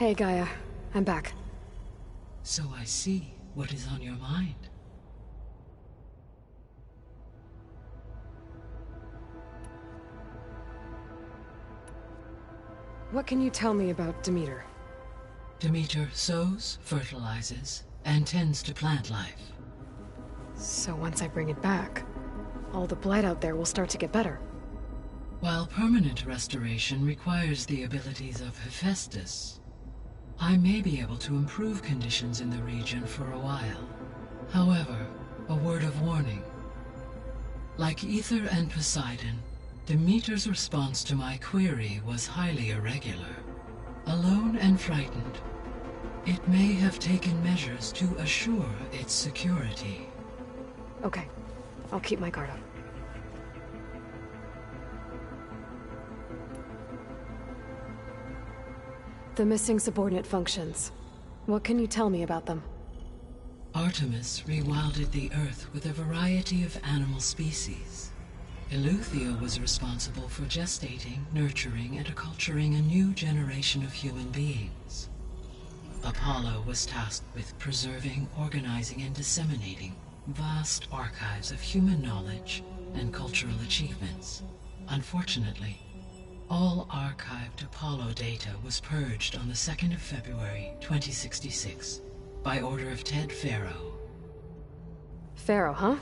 Hey, Gaia. I'm back. So I see what is on your mind. What can you tell me about Demeter? Demeter sows, fertilizes, and tends to plant life. So once I bring it back, all the blight out there will start to get better. While permanent restoration requires the abilities of Hephaestus, I may be able to improve conditions in the region for a while. However, a word of warning. Like Ether and Poseidon, Demeter's response to my query was highly irregular. Alone and frightened, it may have taken measures to assure its security. Okay, I'll keep my guard up. The missing subordinate functions. What can you tell me about them? Artemis rewilded the Earth with a variety of animal species. Eleuthia was responsible for gestating, nurturing, and acculturating a new generation of human beings. Apollo was tasked with preserving, organizing, and disseminating vast archives of human knowledge and cultural achievements. Unfortunately, all archived Apollo data was purged on the 2nd of February, 2066, by order of Ted Faro. Pharaoh, huh?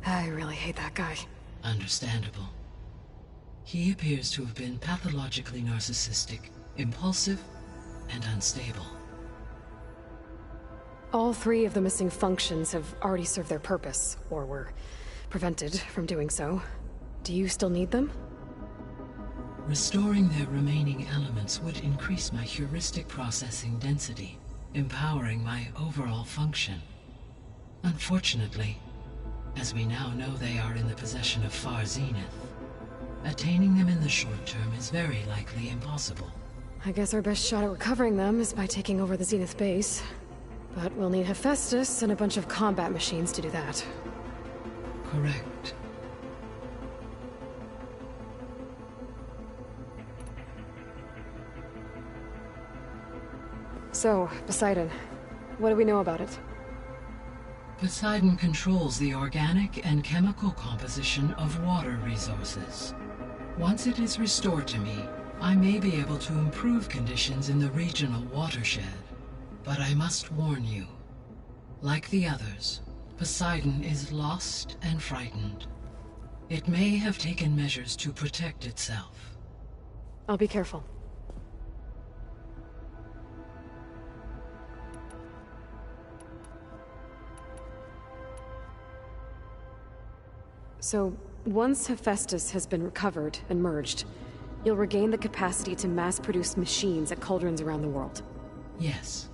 I really hate that guy. Understandable. He appears to have been pathologically narcissistic, impulsive, and unstable. All 3 of the missing functions have already served their purpose, or were prevented from doing so. Do you still need them? Restoring their remaining elements would increase my heuristic processing density, empowering my overall function. Unfortunately, as we now know they are in the possession of Far Zenith, attaining them in the short term is very likely impossible. I guess our best shot at recovering them is by taking over the Zenith base. But we'll need Hephaestus and a bunch of combat machines to do that. Correct. So, Poseidon, what do we know about it? Poseidon controls the organic and chemical composition of water resources. Once it is restored to me, I may be able to improve conditions in the regional watershed. But I must warn you, like the others, Poseidon is lost and frightened. It may have taken measures to protect itself. I'll be careful. So, once Hephaestus has been recovered and merged, you'll regain the capacity to mass-produce machines at cauldrons around the world. Yes.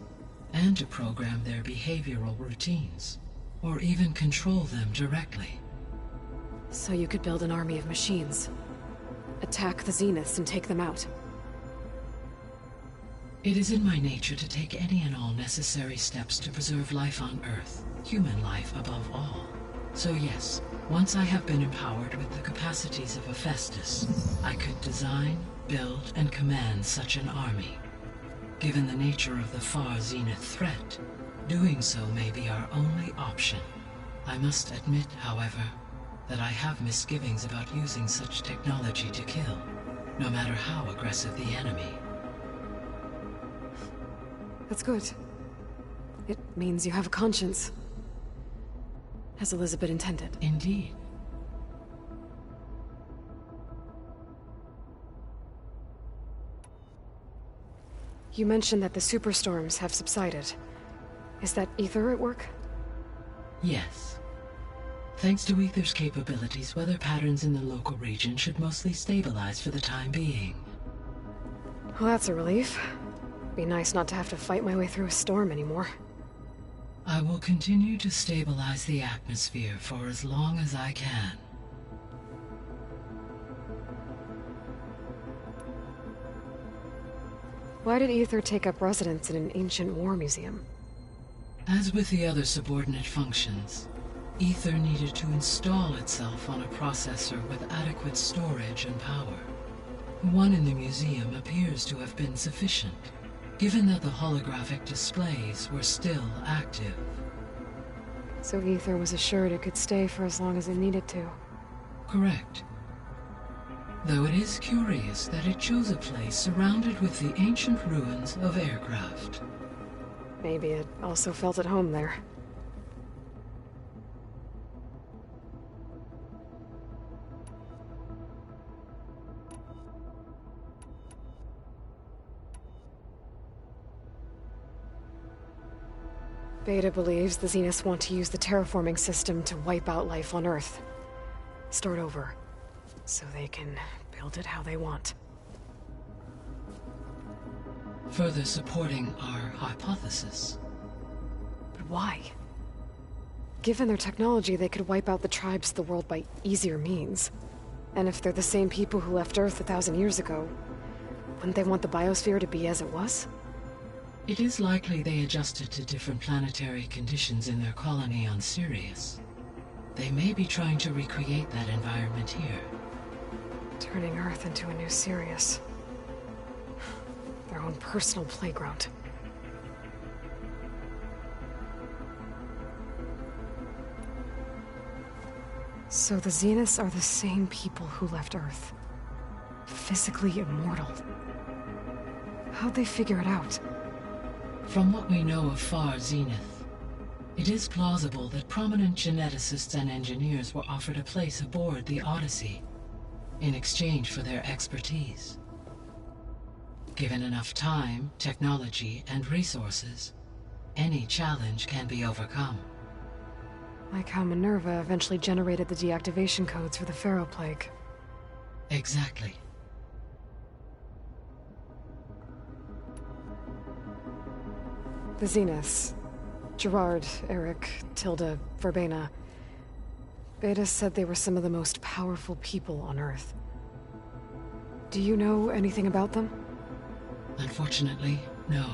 And to program their behavioral routines, or even control them directly. So you could build an army of machines. Attack the Zeniths and take them out. It is in my nature to take any and all necessary steps to preserve life on Earth, human life above all. So yes, once I have been empowered with the capacities of Hephaestus, I could design, build, and command such an army. Given the nature of the Far Zenith threat, doing so may be our only option. I must admit, however, that I have misgivings about using such technology to kill, no matter how aggressive the enemy. That's good. It means you have a conscience. As Elizabeth intended. Indeed. You mentioned that the superstorms have subsided. Is that Ether at work? Yes. Thanks to Ether's capabilities, weather patterns in the local region should mostly stabilize for the time being. Well, that's a relief. Be nice not to have to fight my way through a storm anymore. I will continue to stabilize the atmosphere for as long as I can. Why did Ether take up residence in an ancient war museum? As with the other subordinate functions, Ether needed to install itself on a processor with adequate storage and power. The one in the museum appears to have been sufficient, given that the holographic displays were still active. So Ether was assured it could stay for as long as it needed to. Correct. Though it is curious that it chose a place surrounded with the ancient ruins of aircraft. Maybe it also felt at home there. Beta believes the Zeniths want to use the terraforming system to wipe out life on Earth. Start over, so they can build it how they want. Further supporting our hypothesis. But why? Given their technology, they could wipe out the tribes of the world by easier means. And if they're the same people who left Earth 1,000 years ago, wouldn't they want the biosphere to be as it was? It is likely they adjusted to different planetary conditions in their colony on Sirius. They may be trying to recreate that environment here. Turning Earth into a new Sirius. Their own personal playground. So the Zeniths are the same people who left Earth. Physically immortal. How'd they figure it out? From what we know of Far Zenith, it is plausible that prominent geneticists and engineers were offered a place aboard the Odyssey in exchange for their expertise. Given enough time, technology, and resources, any challenge can be overcome. Like how Minerva eventually generated the deactivation codes for the Pharaoh Plague. Exactly. The Zeniths. Gerard, Eric, Tilda, Verbena. Beta said they were some of the most powerful people on Earth. Do you know anything about them? Unfortunately, no.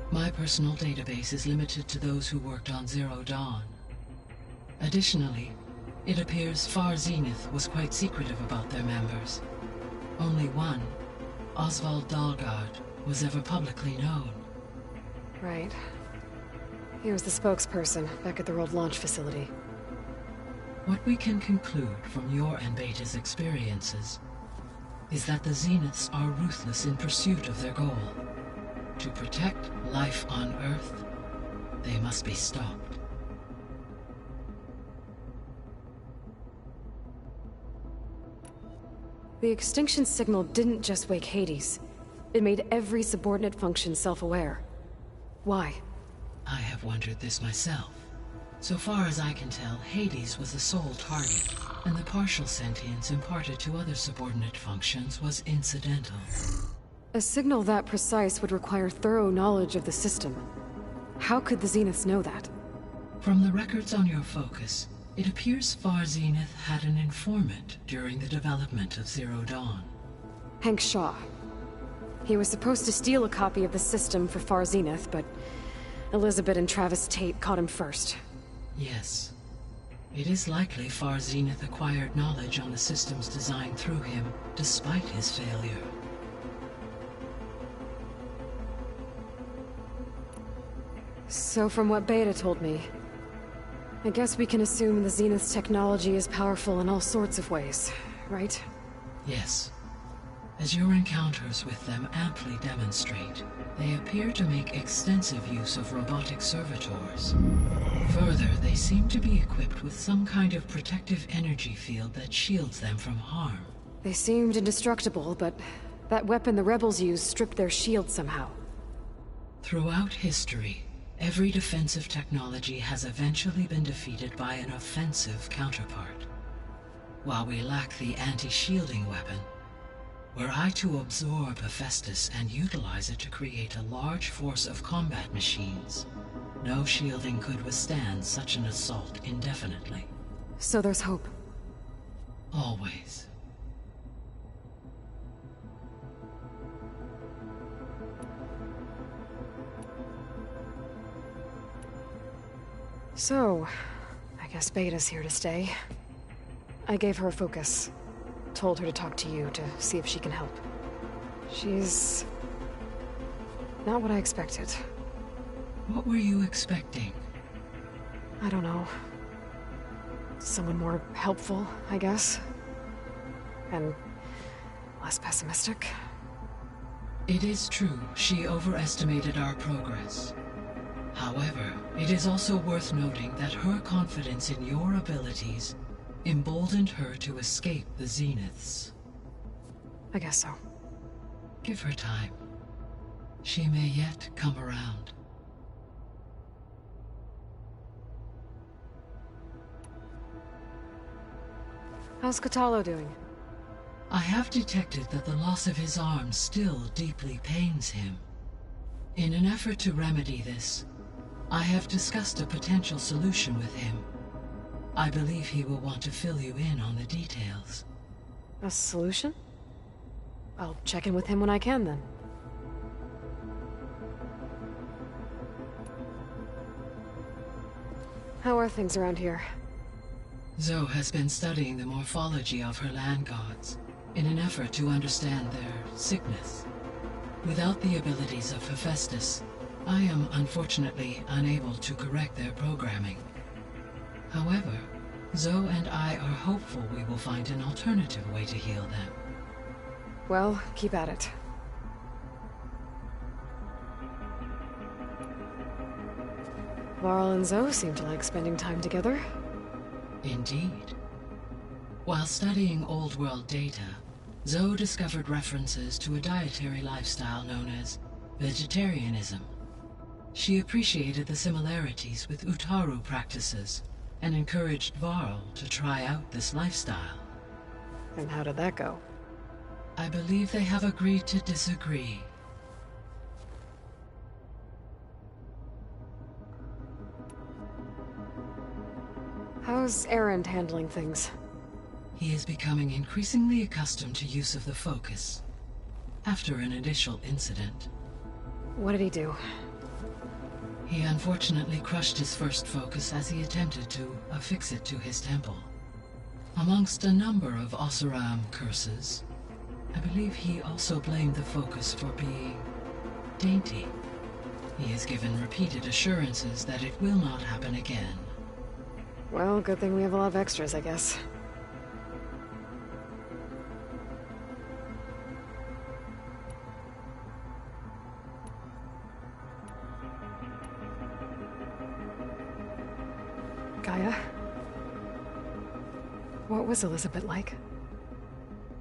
My personal database is limited to those who worked on Zero Dawn. Additionally, it appears Far Zenith was quite secretive about their members. Only one, Oswald Dahlgard, was ever publicly known. Right. He was the spokesperson back at their old launch facility. What we can conclude from your and Beta's experiences is that the Zeniths are ruthless in pursuit of their goal. To protect life on Earth, they must be stopped. The extinction signal didn't just wake Hades. It made every subordinate function self-aware. Why? I have wondered this myself. So far as I can tell, Hades was the sole target, and the partial sentience imparted to other subordinate functions was incidental. A signal that precise would require thorough knowledge of the system. How could the Zeniths know that? From the records on your focus, it appears Far Zenith had an informant during the development of Zero Dawn. Hank Shaw. He was supposed to steal a copy of the system for Far Zenith, but Elizabeth and Travis Tate caught him first. Yes. It is likely Far Zenith acquired knowledge on the system's design through him, despite his failure. So from what Beta told me, I guess we can assume the Zenith's technology is powerful in all sorts of ways, right? Yes. As your encounters with them amply demonstrate, they appear to make extensive use of robotic servitors. Further, they seem to be equipped with some kind of protective energy field that shields them from harm. They seemed indestructible, but that weapon the rebels used stripped their shield somehow. Throughout history, every defensive technology has eventually been defeated by an offensive counterpart. While we lack the anti-shielding weapon, were I to absorb Hephaestus and utilize it to create a large force of combat machines, no shielding could withstand such an assault indefinitely. So there's hope. Always. So, I guess Beta's here to stay. I gave her a focus. Told her to talk to you to see if she can help. She's Not what I expected. What were you expecting? I don't know. Someone more helpful, I guess. And less pessimistic. It is true she overestimated our progress. However, it is also worth noting that her confidence in your abilities emboldened her to escape the Zeniths. I guess so. Give her time. She may yet come around. How's Katalo doing? I have detected that the loss of his arm still deeply pains him. In an effort to remedy this, I have discussed a potential solution with him. I believe he will want to fill you in on the details. A solution? I'll check in with him when I can, then. How are things around here? Zoe has been studying the morphology of her land gods in an effort to understand their sickness. Without the abilities of Hephaestus, I am unfortunately unable to correct their programming. However, Zoe and I are hopeful we will find an alternative way to heal them. Well, keep at it. Varl and Zoe seem to like spending time together. Indeed. While studying Old World data, Zoe discovered references to a dietary lifestyle known as vegetarianism. She appreciated the similarities with Utaru practices and encouraged Varl to try out this lifestyle. And how did that go? I believe they have agreed to disagree. How's Erend handling things? He is becoming increasingly accustomed to use of the focus, after an initial incident. What did he do? He unfortunately crushed his first focus as he attempted to affix it to his temple. Amongst a number of Oseram curses, I believe he also blamed the focus for being dainty. He has given repeated assurances that it will not happen again. Well, good thing we have a lot of extras, I guess. Gaia? What was Elizabeth like?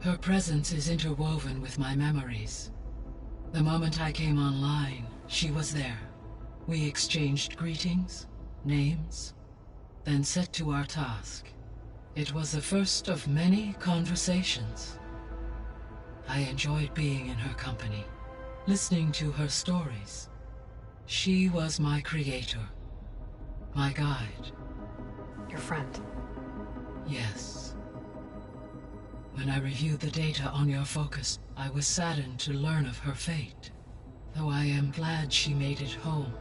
Her presence is interwoven with my memories. The moment I came online, she was there. We exchanged greetings, names, then set to our task. It was the first of many conversations. I enjoyed being in her company, listening to her stories. She was my creator, my guide. Your friend. Yes. When I reviewed the data on your focus, I was saddened to learn of her fate, though I am glad she made it home.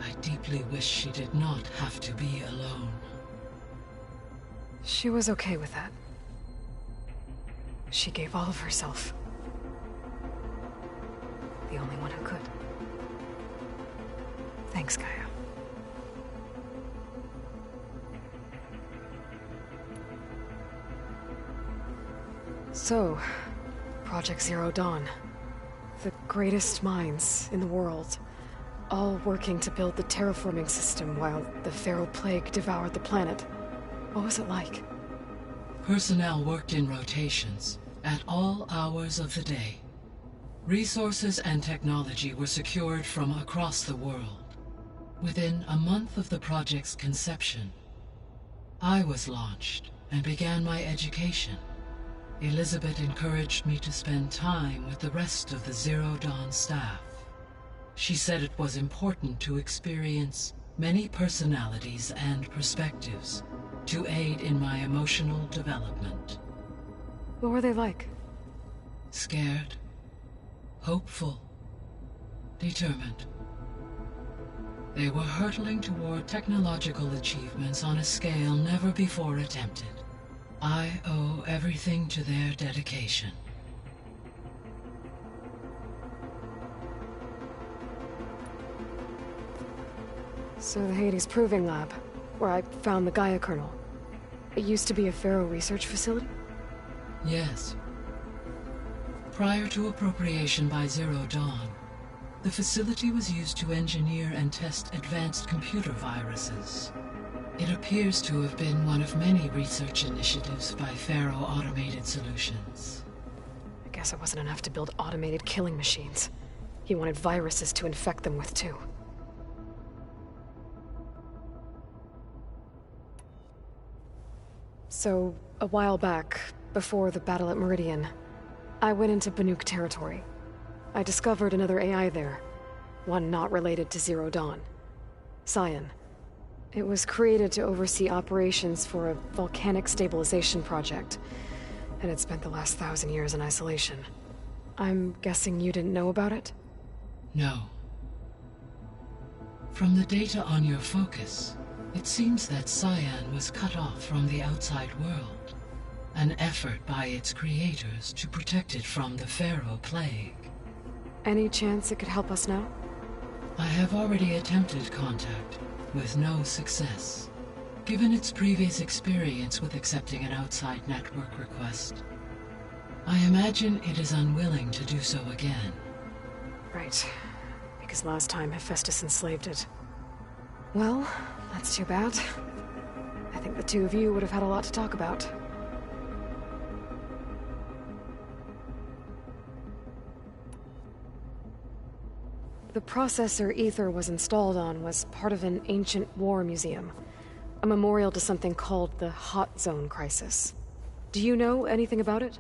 I deeply wish she did not have to be alone. She was okay with that. She gave all of herself. The only one who could. Thanks, Gaia. So, Project Zero Dawn. The greatest minds in the world, all working to build the terraforming system while the feral plague devoured the planet. What was it like? Personnel worked in rotations, at all hours of the day. Resources and technology were secured from across the world. Within a month of the project's conception, I was launched and began my education. Elizabeth encouraged me to spend time with the rest of the Zero Dawn staff. She said it was important to experience many personalities and perspectives to aid in my emotional development. What were they like? Scared, hopeful, determined. They were hurtling toward technological achievements on a scale never before attempted. I owe everything to their dedication. So the Hades Proving Lab, where I found the Gaia kernel. It used to be a Pharaoh research facility? Yes. Prior to appropriation by Zero Dawn, the facility was used to engineer and test advanced computer viruses. It appears to have been one of many research initiatives by Pharaoh Automated Solutions. I guess it wasn't enough to build automated killing machines. He wanted viruses to infect them with, too. So, a while back, before the battle at Meridian, I went into Banuk territory. I discovered another AI there, one not related to Zero Dawn. Cyan. It was created to oversee operations for a volcanic stabilization project, and it spent the last 1,000 years in isolation. I'm guessing you didn't know about it? No. From the data on your focus, it seems that Cyan was cut off from the outside world, an effort by its creators to protect it from the Pharaoh Plague. Any chance it could help us now? I have already attempted contact, with no success. Given its previous experience with accepting an outside network request, I imagine it is unwilling to do so again. Right. Because last time Hephaestus enslaved it. Well, that's too bad. I think the two of you would have had a lot to talk about. The processor Ether was installed on was part of an ancient war museum. A memorial to something called the Hot Zone Crisis. Do you know anything about it?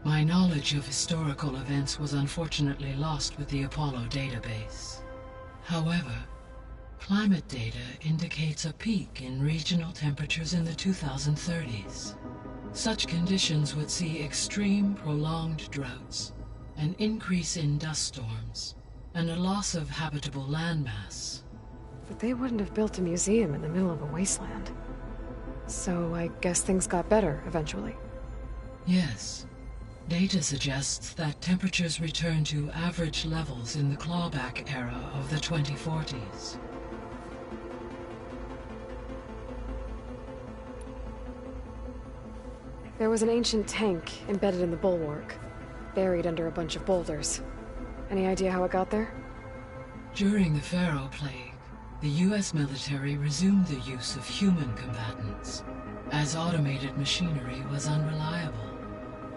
My knowledge of historical events was unfortunately lost with the Apollo database. However, climate data indicates a peak in regional temperatures in the 2030s. Such conditions would see extreme, prolonged droughts, an increase in dust storms, and a loss of habitable landmass. But they wouldn't have built a museum in the middle of a wasteland. So I guess things got better eventually. Yes. Data suggests that temperatures returned to average levels in the clawback era of the 2040s. There was an ancient tank embedded in the bulwark, buried under a bunch of boulders. Any idea how it got there? During the Pharaoh Plague, the US military resumed the use of human combatants, as automated machinery was unreliable.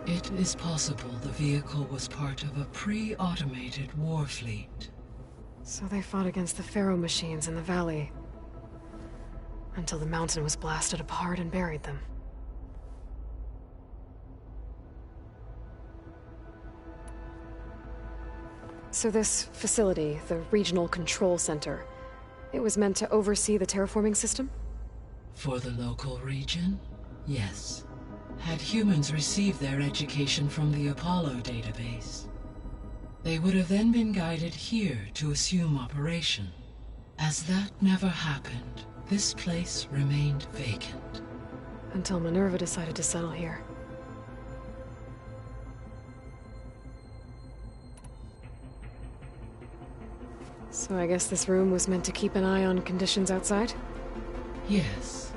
It is possible the vehicle was part of a pre-automated war fleet. So they fought against the Pharaoh machines in the valley, until the mountain was blasted apart and buried them. So this facility, the Regional Control Center, it was meant to oversee the terraforming system? For the local region, yes. Had humans received their education from the Apollo database, they would have then been guided here to assume operation. As that never happened, this place remained vacant. Until Minerva decided to settle here. So I guess this room was meant to keep an eye on conditions outside? Yes.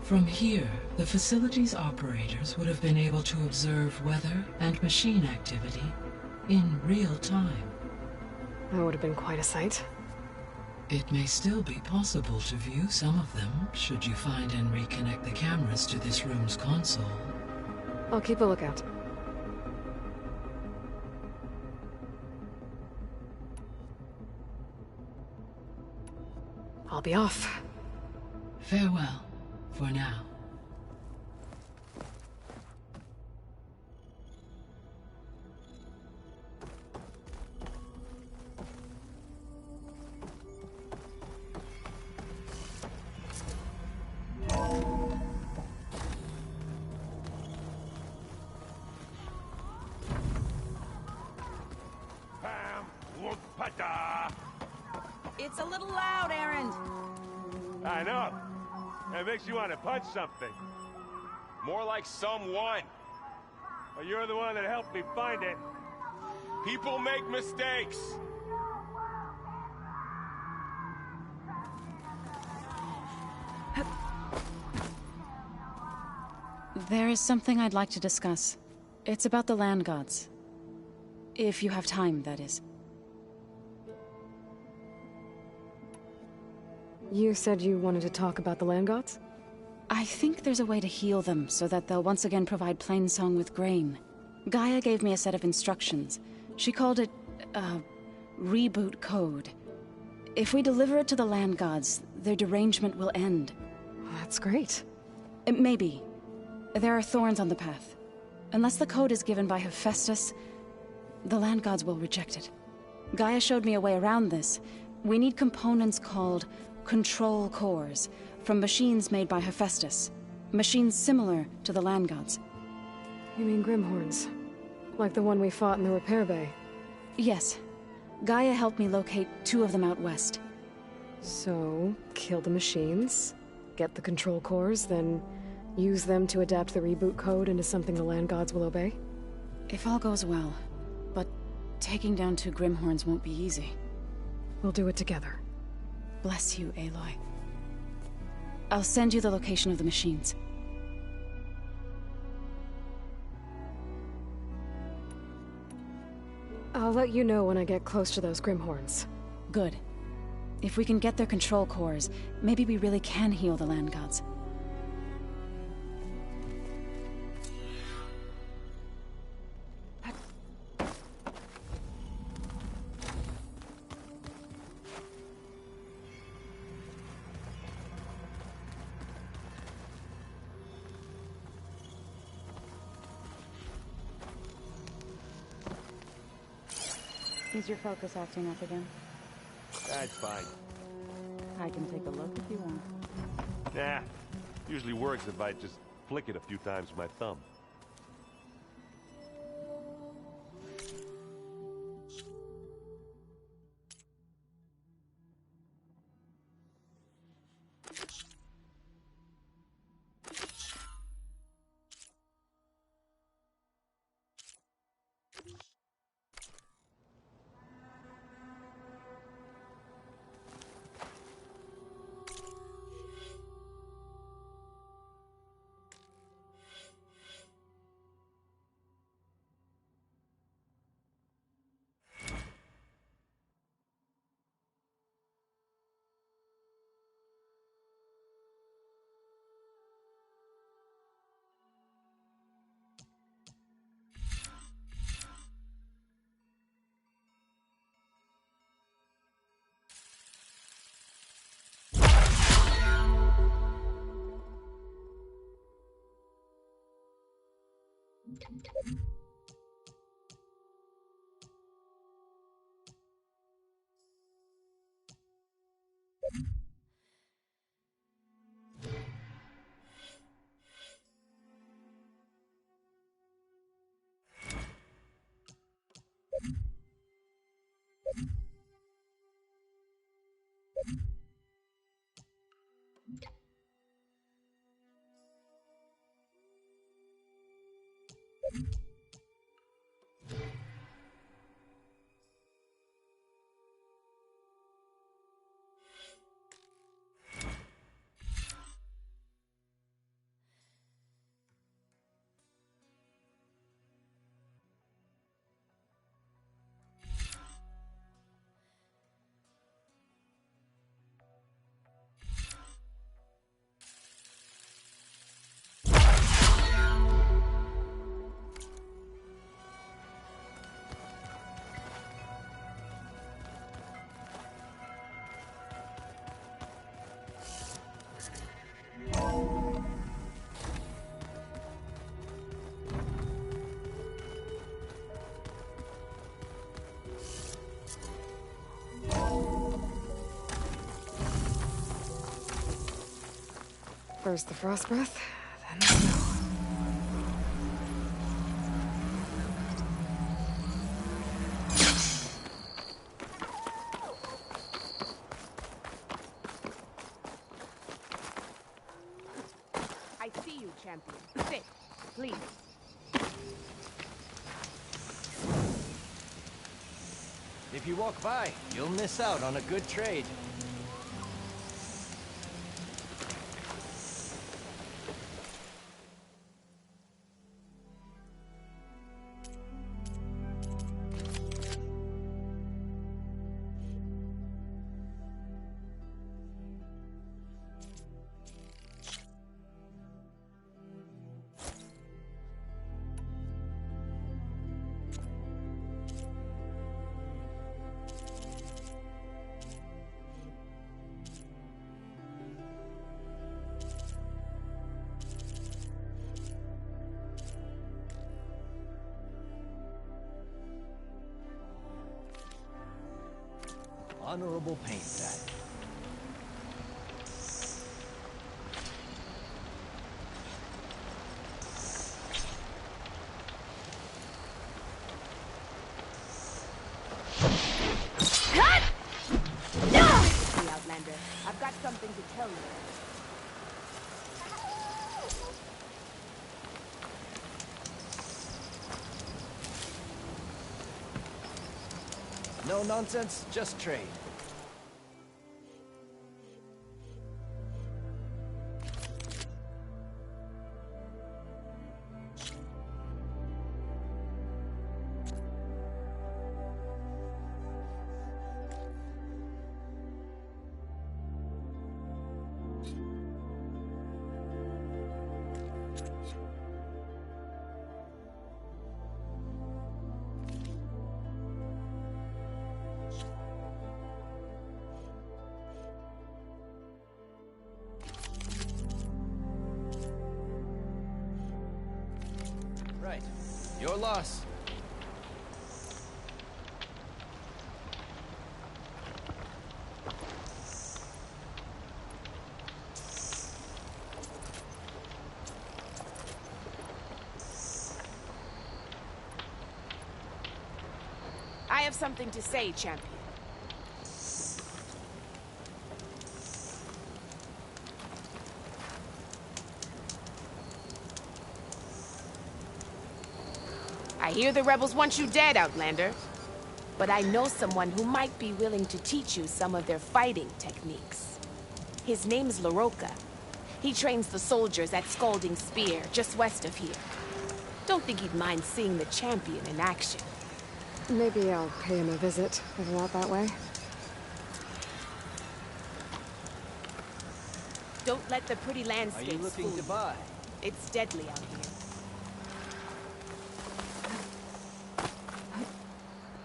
From here, the facility's operators would have been able to observe weather and machine activity in real time. That would have been quite a sight. It may still be possible to view some of them, should you find and reconnect the cameras to this room's console. I'll keep a lookout. I'll be off. Farewell, for now. It's a little loud, Aaron. I know. It makes you want to punch something. More like someone. Well, you're the one that helped me find it. People make mistakes. There is something I'd like to discuss. It's about the land gods. If you have time, that is. You said you wanted to talk about the land gods? I think there's a way to heal them so that they'll once again provide Plainsong with grain. Gaia gave me a set of instructions. She called it, reboot code. If we deliver it to the land gods, their derangement will end. That's great. Maybe. There are thorns on the path. Unless the code is given by Hephaestus, the land gods will reject it. Gaia showed me a way around this. We need components called control cores, from machines made by Hephaestus. Machines similar to the land gods. You mean Grimhorns? Like the one we fought in the repair bay? Yes. Gaia helped me locate 2 of them out west. So, kill the machines, get the control cores, then use them to adapt the reboot code into something the land gods will obey? If all goes well. But taking down 2 Grimhorns won't be easy. We'll do it together. Bless you, Aloy. I'll send you the location of the machines. I'll let you know when I get close to those Grimhorns. Good. If we can get their control cores, maybe we really can heal the land gods. Is your focus acting up again? That's fine. I can take a look if you want. Nah. Usually works if I just flick it a few times with my thumb. First the frost breath, then the snow. I see you, champion. Sit, please. If you walk by, you'll miss out on a good trade. honorable paint that. The Outlander. I've got something to tell you. No nonsense, just trade. Right. Your loss. I have something to say, champion. I hear the rebels want you dead, Outlander. But I know someone who might be willing to teach you some of their fighting techniques. His name's LaRocca. He trains the soldiers at Scalding Spear, just west of here. Don't think he'd mind seeing the champion in action. Maybe I'll pay him a visit, if I'm out that way. Don't let the pretty Are landscapes you looking fool to you. buy? It's deadly out here.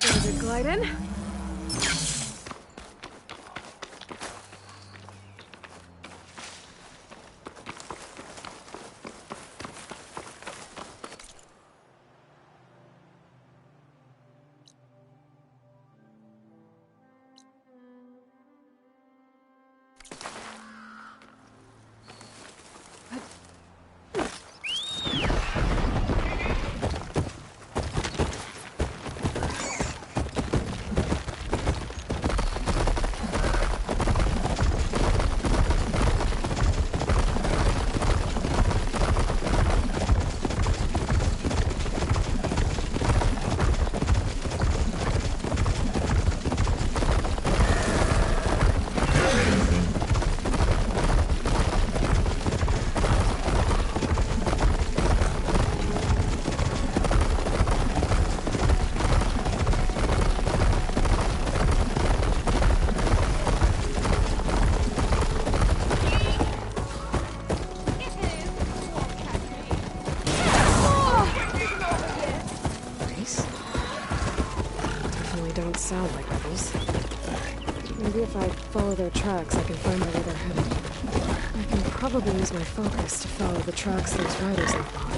Ready to glide in? Don't sound like rebels. Maybe if I follow their tracks, I can find out where they're headed. I can probably use my focus to follow the tracks those riders left behind.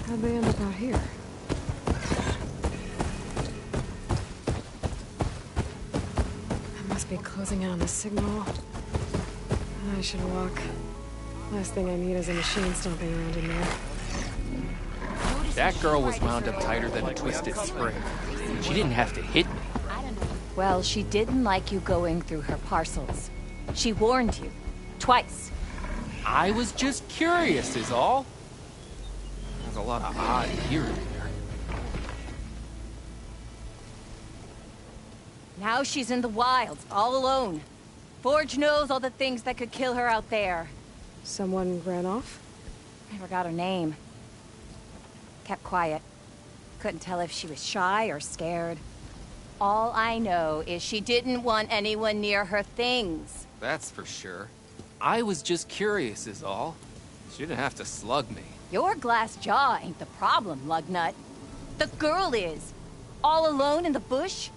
How'd they end up out here? I must be closing in on the signal. I should walk. Last thing I need is a machine stomping around in there. That girl was wound up tighter than a twisted spring. She didn't have to hit me. Well, she didn't like you going through her parcels. She warned you. Twice. I was just curious is all. There's a lot of odd gear in here. Now she's in the wilds, all alone. Forge knows all the things that could kill her out there. Someone ran off? I forgot her name. Kept quiet. Couldn't tell if she was shy or scared. All I know is she didn't want anyone near her things. That's for sure. I was just curious is all. She didn't have to slug me. Your glass jaw ain't the problem, Lugnut. The girl is. All alone in the bush?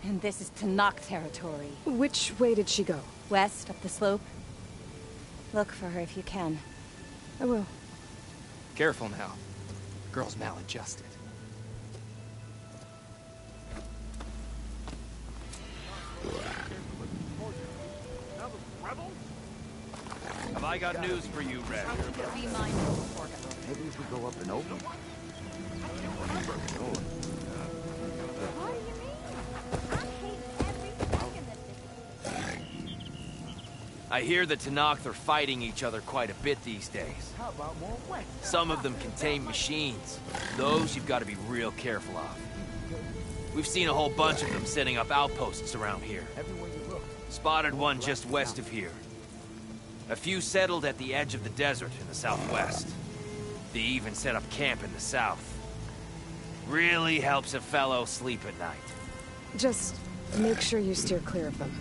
And this is Tanakh territory. Which way did she go? West, up the slope. Look for her if you can. I will. Careful now. Girl's maladjusted. Have I got news for you, Red? Be mindful. Maybe if we go up and open. I hear the Tanakh are fighting each other quite a bit these days. Some of them contain machines. Those you've got to be real careful of. We've seen a whole bunch of them setting up outposts around here. Spotted one just west of here. A few settled at the edge of the desert in the southwest. They even set up camp in the south. Really helps a fellow sleep at night. Just make sure you steer clear of them.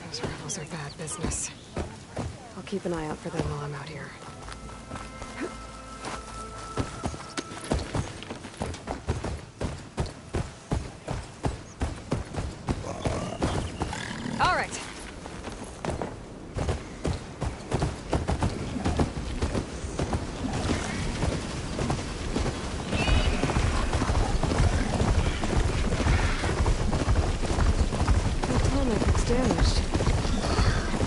Those rebels are bad business. I'll keep an eye out for them while I'm out here. All right. It's damaged.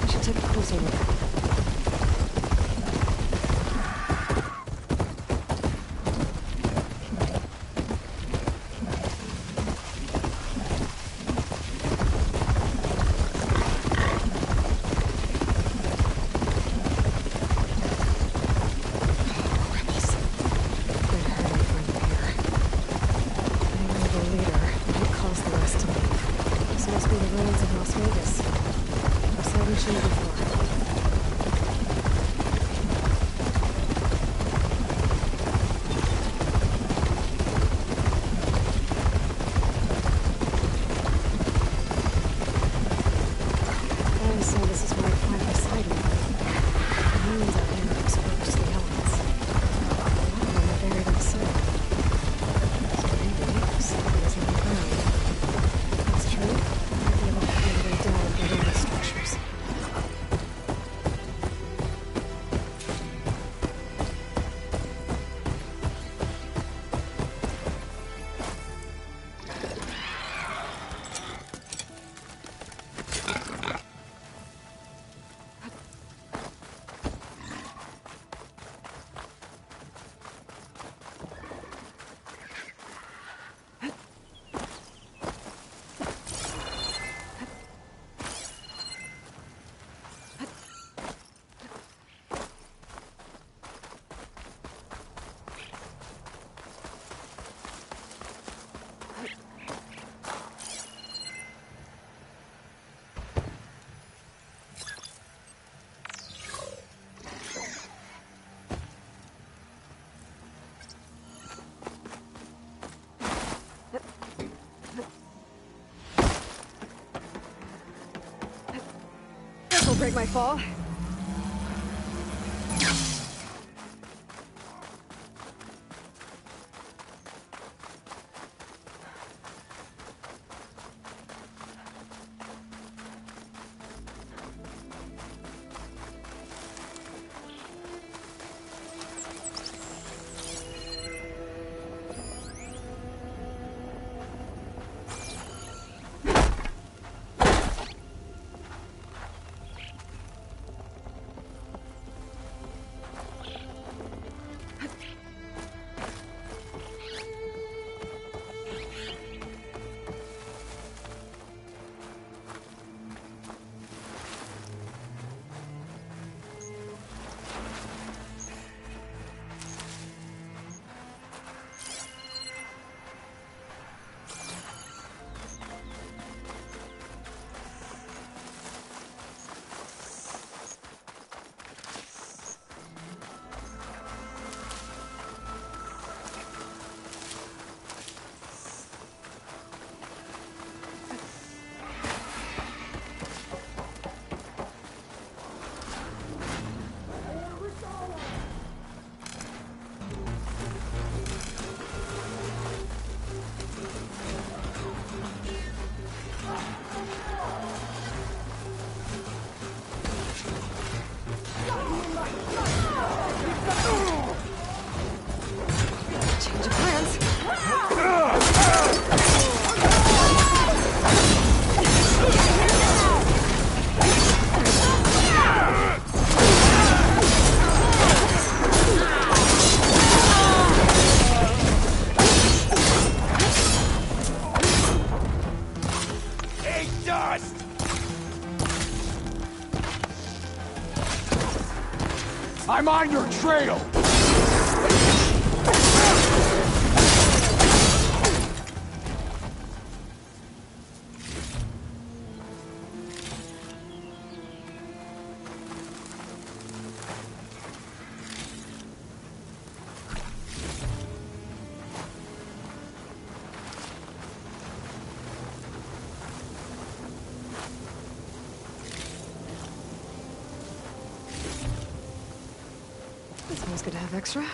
I should take a closer look. This'll break my fall. I'm on your trail! It's always good to have extra.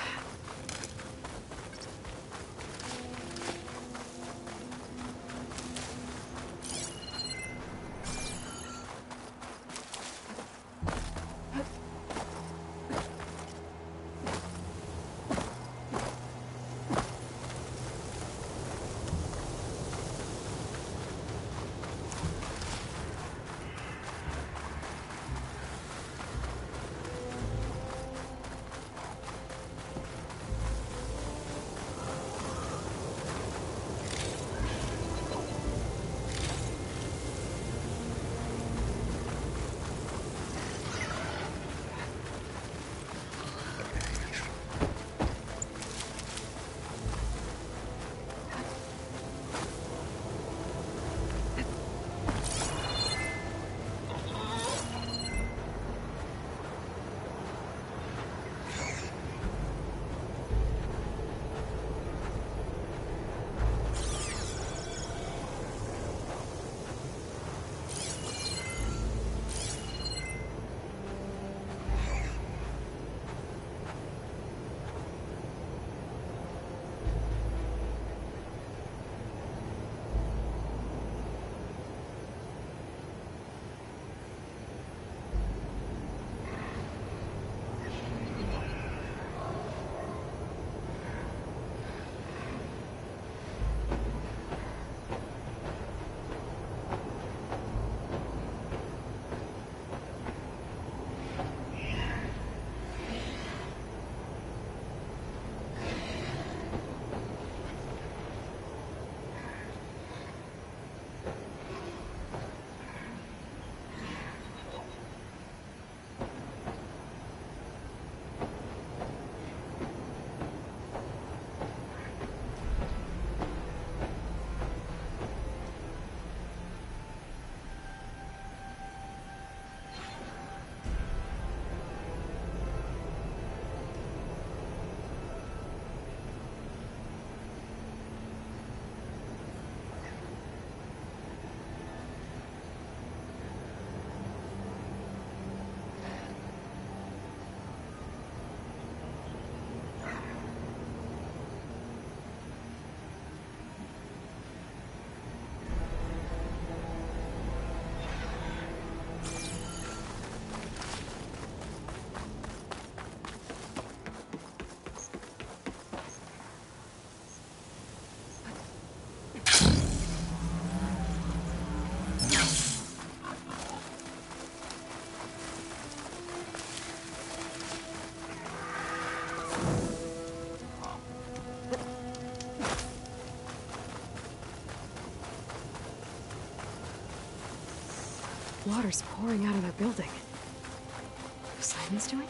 Water's pouring out of that building. What Simon's doing?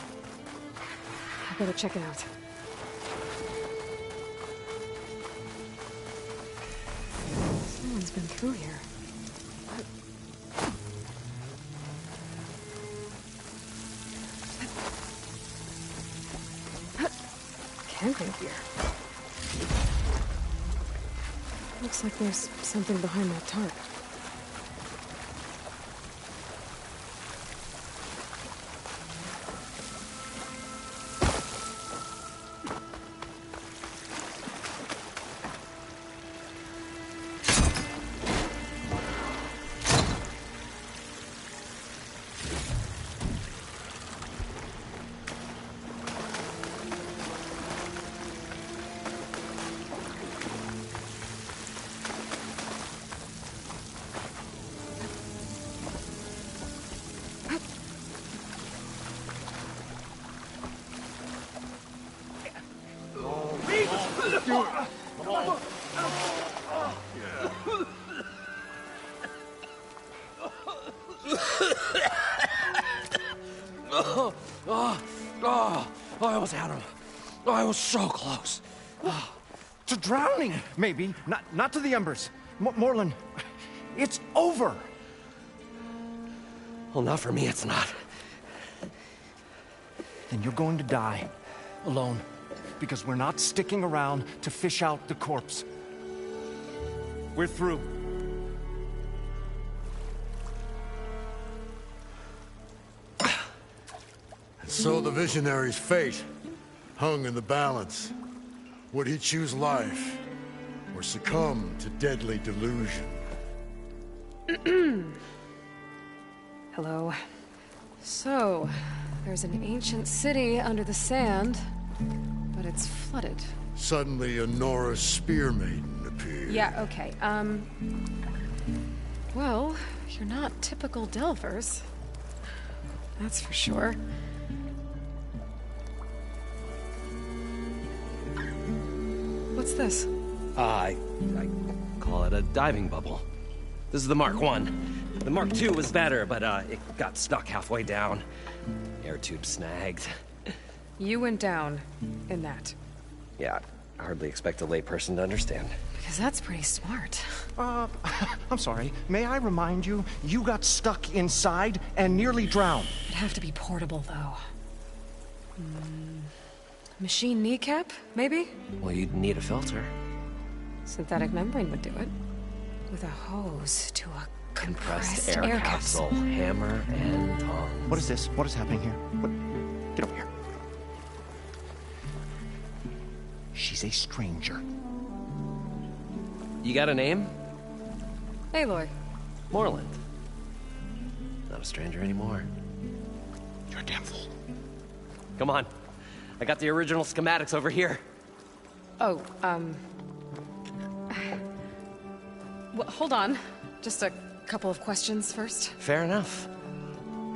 I better check it out. Someone's been through here. Can't be up here. Looks like there's something behind that tarp. I almost had him. I was so close. To drowning, maybe. Not to the embers. Morlund, it's over. Well, not for me, it's not. Then you're going to die. Alone. Because we're not sticking around to fish out the corpse. We're through. And so the visionary's fate hung in the balance. Would he choose life, or succumb to deadly delusion? Hello. So, there's an ancient city under the sand, but it's flooded. Suddenly, a Norse spear maiden appeared. Yeah, okay, well, you're not typical Delvers. That's for sure. What's this? I call it a diving bubble. This is the Mark 1. The Mark 2 was better, but it got stuck halfway down. Air tube snagged. You went down in that. Yeah, I hardly expect a layperson to understand. Because that's pretty smart. I'm sorry. May I remind you, you got stuck inside and nearly drowned. It'd have to be portable, though. Machine kneecap, maybe? Well, you'd need a filter. Synthetic membrane would do it. With a hose to a compressed air capsule. Hammer and tongs. What is this? What is happening here? What? Get over here. She's a stranger. You got a name? Aloy. Morlund. Not a stranger anymore. You're a damn fool. Come on. I got the original schematics over here. Oh, well, hold on. Just a couple of questions first. Fair enough.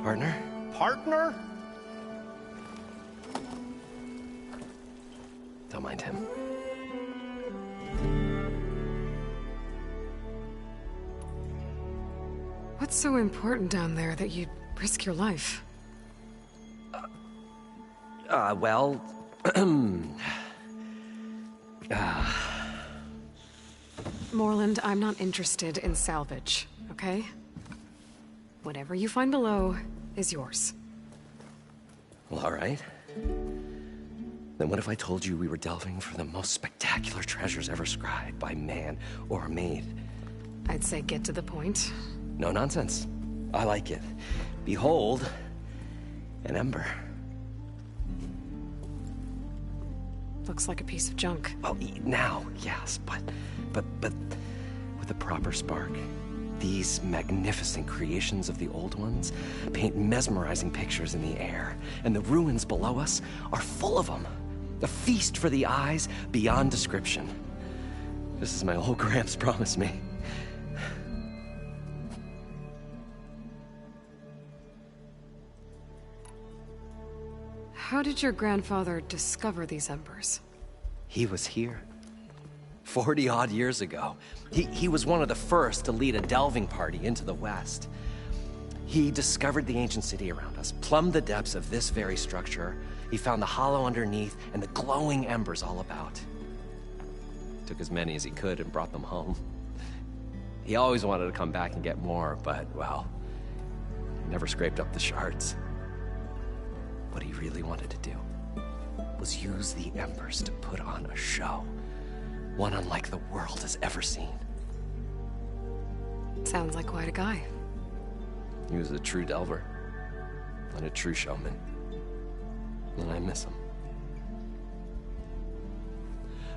Partner? Partner? Don't mind him. What's so important down there that you'd risk your life? Well... Morlund, I'm not interested in salvage, okay? Whatever you find below is yours. Well, all right. Then what if I told you we were delving for the most spectacular treasures ever scribed by man or maid? I'd say get to the point. No nonsense. I like it. Behold, an ember. Looks like a piece of junk. Oh, now, yes, but with a proper spark. These magnificent creations of the old ones paint mesmerizing pictures in the air, and the ruins below us are full of them. A feast for the eyes beyond description. Just as my old Gramps promised me. How did your grandfather discover these embers? He was here. 40-odd years ago. He was one of the first to lead a delving party into the West. He discovered the ancient city around us, plumbed the depths of this very structure. He found the hollow underneath and the glowing embers all about. Took as many as he could and brought them home. He always wanted to come back and get more, but, well, never scraped up the shards. What he really wanted to do was use the embers to put on a show. One unlike the world has ever seen. Sounds like quite a guy. He was a true delver. And a true showman. And I miss him.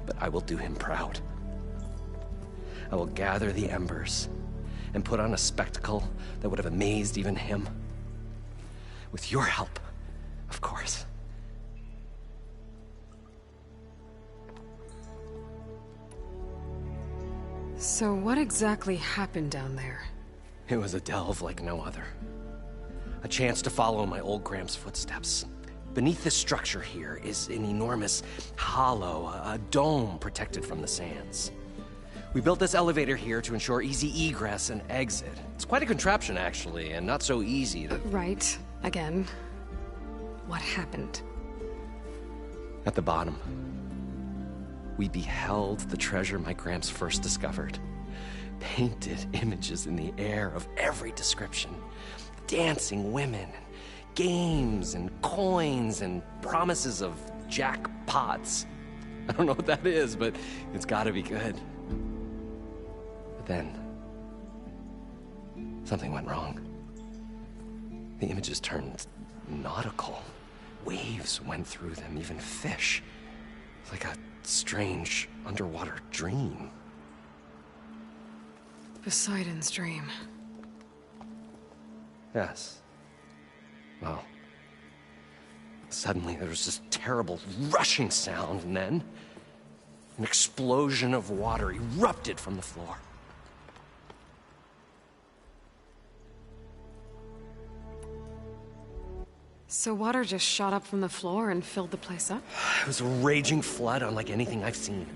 But I will do him proud. I will gather the embers and put on a spectacle that would have amazed even him. With your help, of course. So what exactly happened down there? It was a delve like no other. A chance to follow my old Gramps' footsteps. Beneath this structure here is an enormous hollow, a dome protected from the sands. We built this elevator here to ensure easy egress and exit. It's quite a contraption, actually, and not so easy to... Right. Again. What happened? At the bottom, we beheld the treasure my Gramps first discovered. Painted images in the air of every description. Dancing women, games and coins and promises of jackpots. I don't know what that is, but it's gotta be good. But then, something went wrong. The images turned nautical. Waves went through them, even fish. It's like a strange underwater dream. Poseidon's dream. Yes. Well, suddenly there was this terrible rushing sound, and then an explosion of water erupted from the floor. So water just shot up from the floor and filled the place up? It was a raging flood unlike anything I've seen.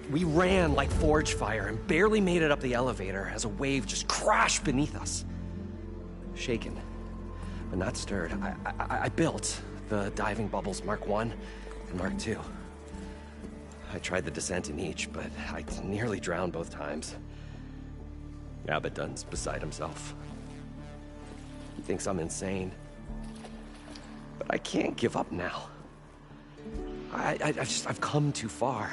We ran like forge fire and barely made it up the elevator as a wave just crashed beneath us. Shaken, but not stirred, I built the diving bubbles Mark 1 and Mark 2. I tried the descent in each, but I nearly drowned both times. Abaddon's beside himself. He thinks I'm insane. But I can't give up now. I've come too far.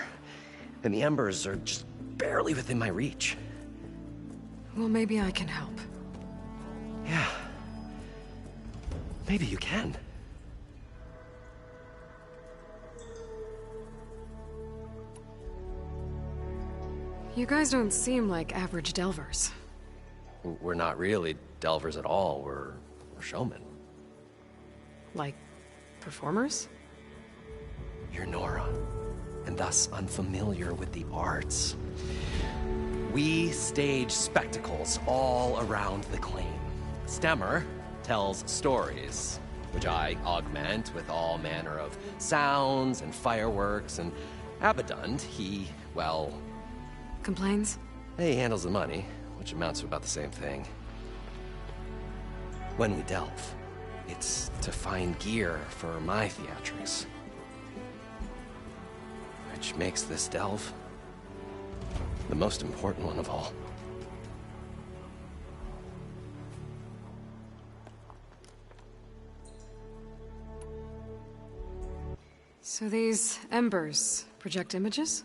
And the embers are just barely within my reach. Well, maybe I can help. Yeah. Maybe you can. You guys don't seem like average delvers. We're not really delvers at all. We're showmen. Like, performers? You're Nora, and thus unfamiliar with the arts. We stage spectacles all around the claim. Stemmer tells stories, which I augment with all manner of sounds and fireworks, and Abaddon, he, well... Complains? He handles the money, which amounts to about the same thing. When we delve, it's to find gear for my theatrics. Which makes this delve the most important one of all. So these embers project images?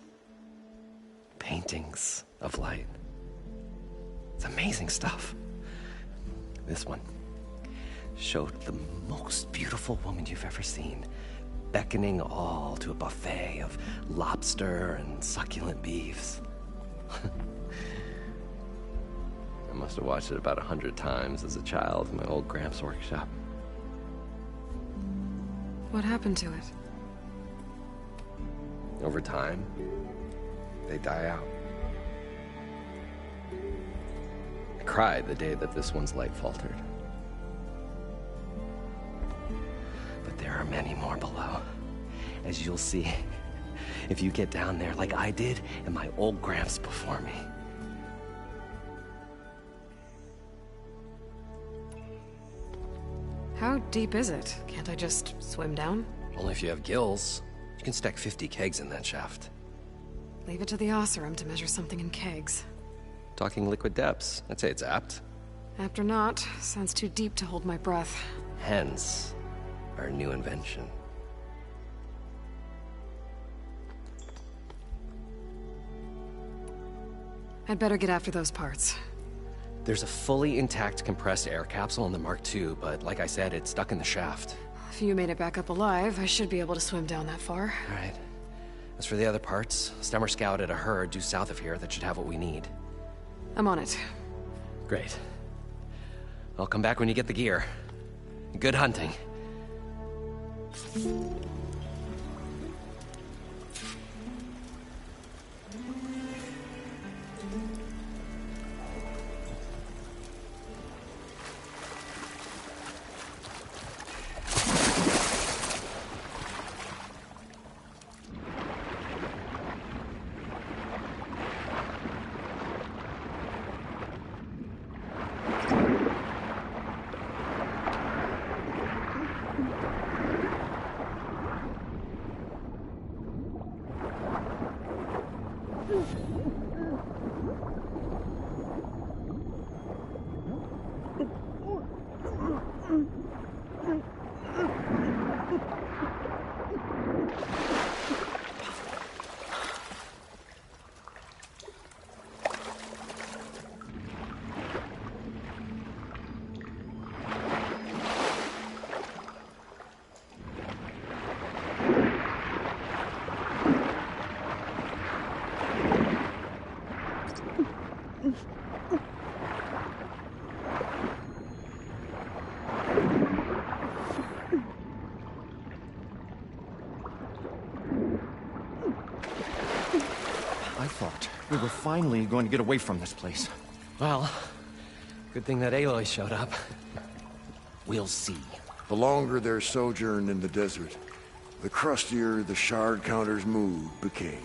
Paintings of light. It's amazing stuff. This one showed the most beautiful woman you've ever seen, beckoning all to a buffet of lobster and succulent beefs. I must have watched it about 100 times as a child in my old Gramps workshop. What happened to it? Over time, they die out. I cried the day that this one's light faltered. But there are many more below, as you'll see if you get down there like I did and my old Gramps before me. How deep is it? Can't I just swim down? Only if you have gills. You can stack 50 kegs in that shaft. Leave it to the Osserum to measure something in kegs. Talking liquid depths, I'd say it's apt. Apt or not, sounds too deep to hold my breath. Hence, our new invention. I'd better get after those parts. There's a fully intact compressed air capsule in the Mark II, but like I said, it's stuck in the shaft. If you made it back up alive, I should be able to swim down that far. All right. As for the other parts, Stemmer scouted a herd due south of here that should have what we need. I'm on it. Great. I'll come back when you get the gear. Good hunting. I thought we were finally going to get away from this place. Well, good thing that Aloy showed up. We'll see. The longer their sojourn in the desert, the crustier the shard counter's mood became.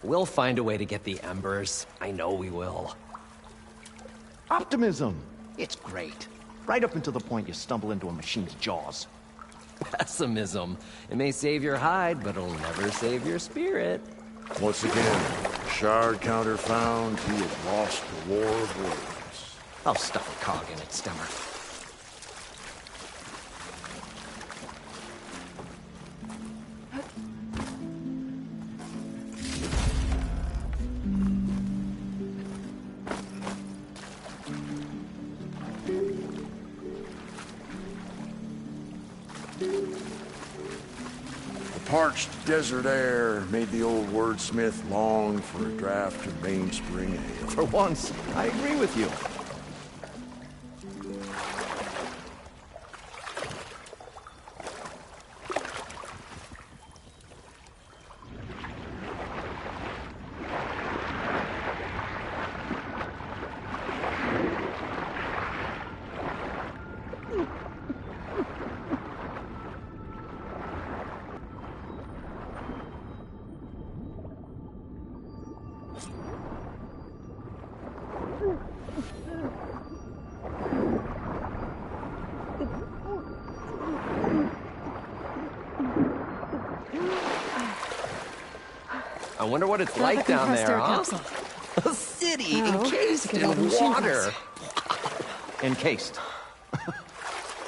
We'll find a way to get the embers. I know we will. Optimism! It's great. Right up until the point you stumble into a machine's jaws. Pessimism. It may save your hide, but it'll never save your spirit. Once again, shard counter found he had lost the war of words. I'll stuff a cog in it, Stemmer. Parched desert air made the old wordsmith long for a draft of mainspring ale. For once, I agree with you. I wonder what it's like down there, huh? A city encased in water. Encased.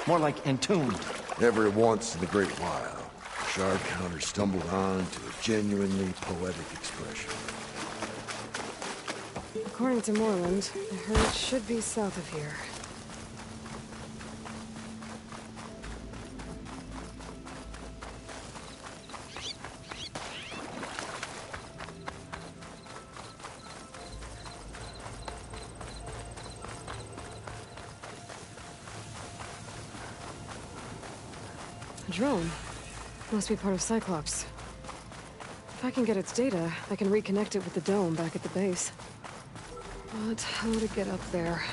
More like entombed. Every once in a great while, the shard counter stumbled on to a genuinely poetic expression. According to Moreland, the herd should be south of here. A drone. Must be part of Cyclops. If I can get its data, I can reconnect it with the dome back at the base. But how to get up there?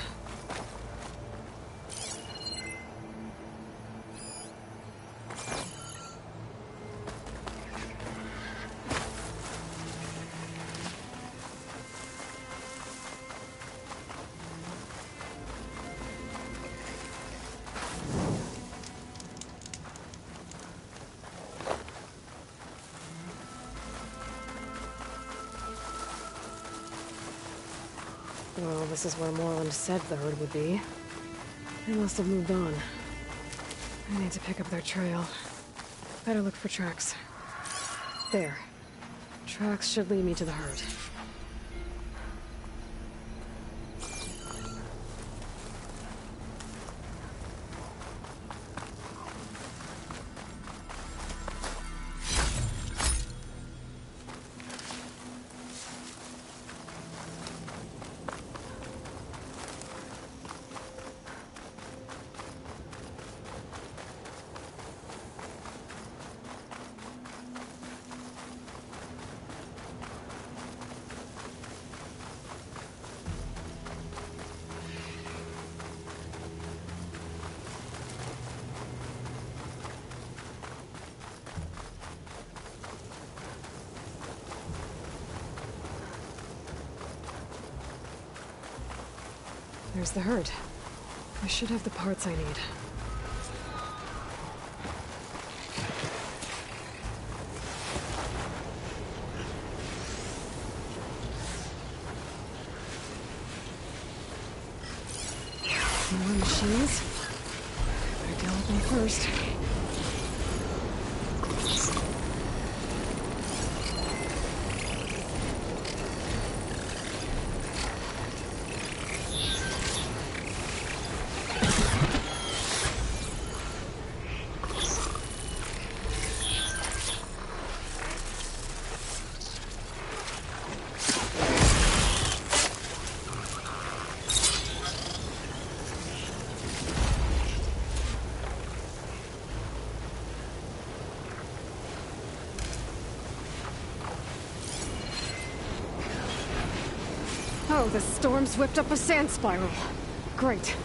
Well, this is where Moreland said the herd would be. They must have moved on. I need to pick up their trail. Better look for tracks. There. Tracks should lead me to the herd. There's the herd. I should have the parts I need. More machines. Better deal with them first. Oh, the storm's whipped up a sand spiral. Great.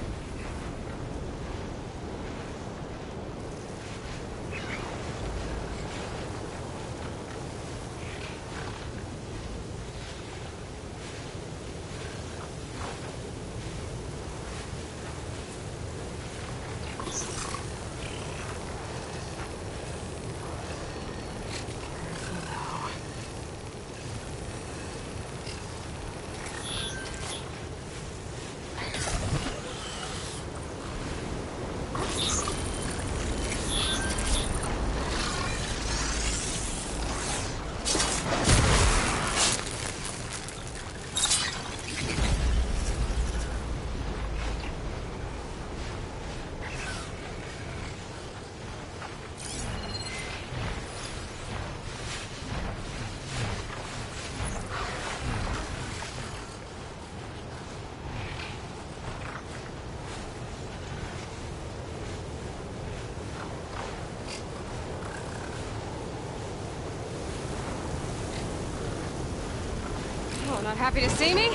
Oh, not happy to see me?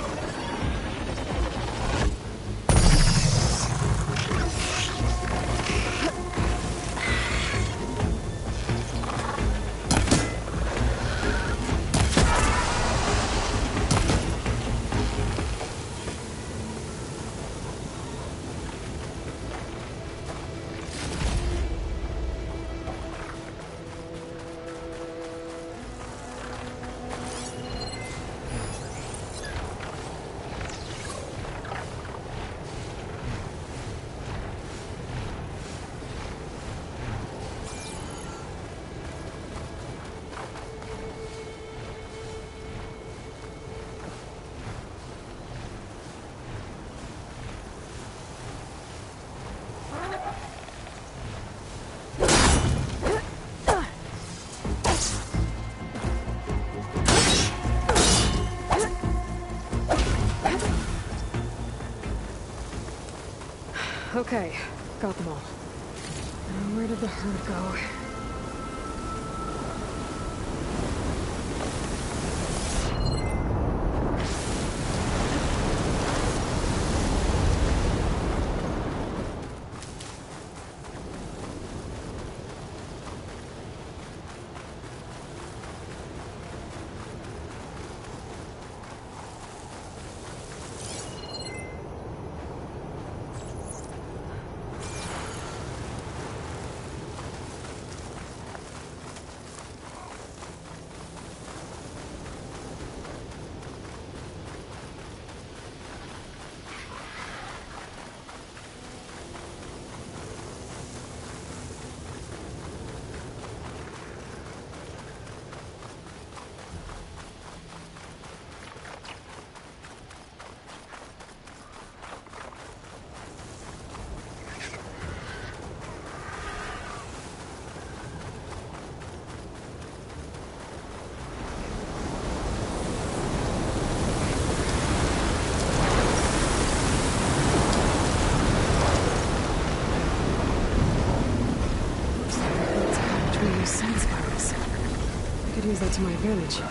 Okay, got them all. Now where did the herd go? Use that to my advantage.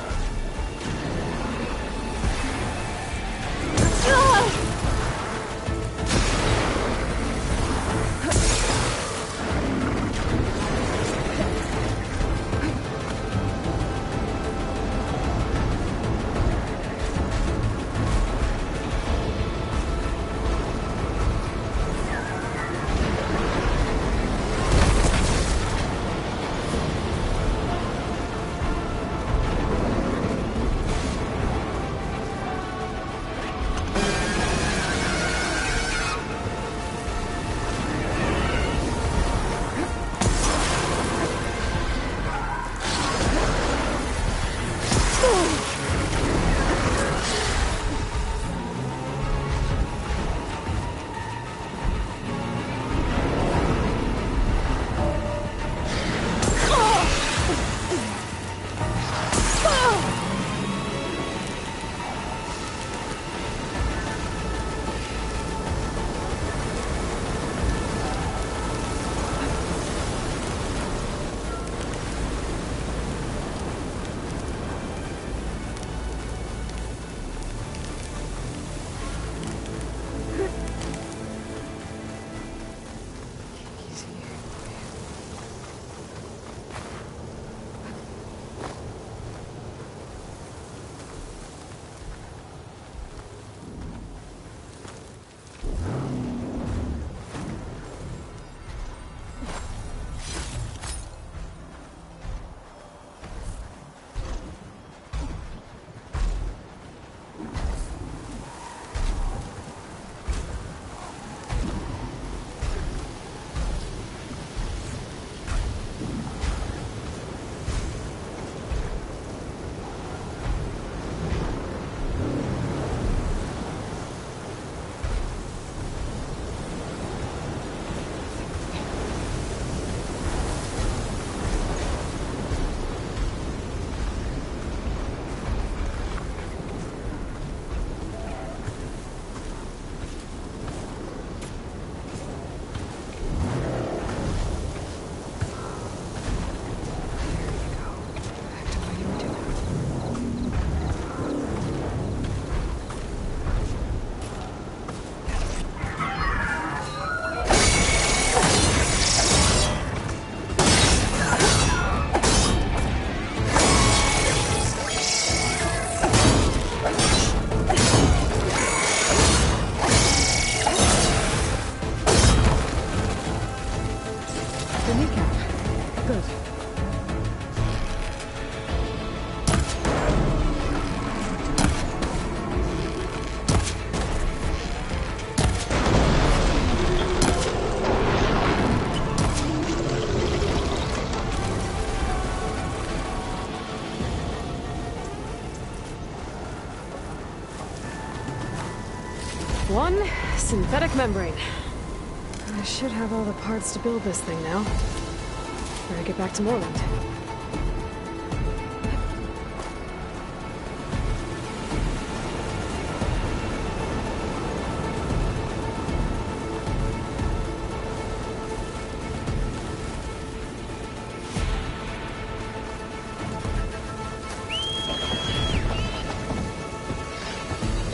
Synthetic membrane. I should have all the parts to build this thing now. Better get back to Moreland.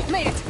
Made it!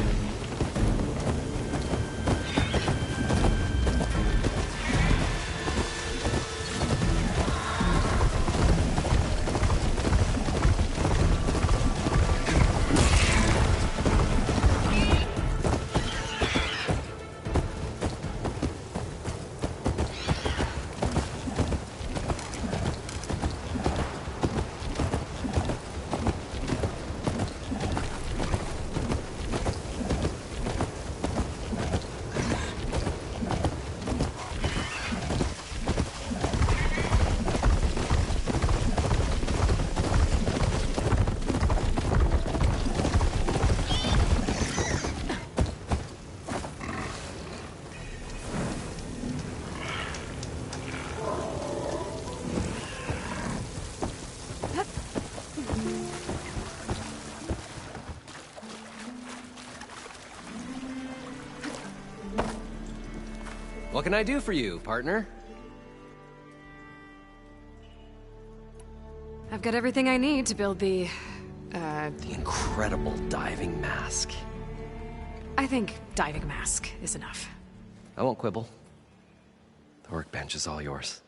What can I do for you, partner? I've got everything I need to build the incredible diving mask. I think diving mask is enough. I won't quibble. The workbench is all yours.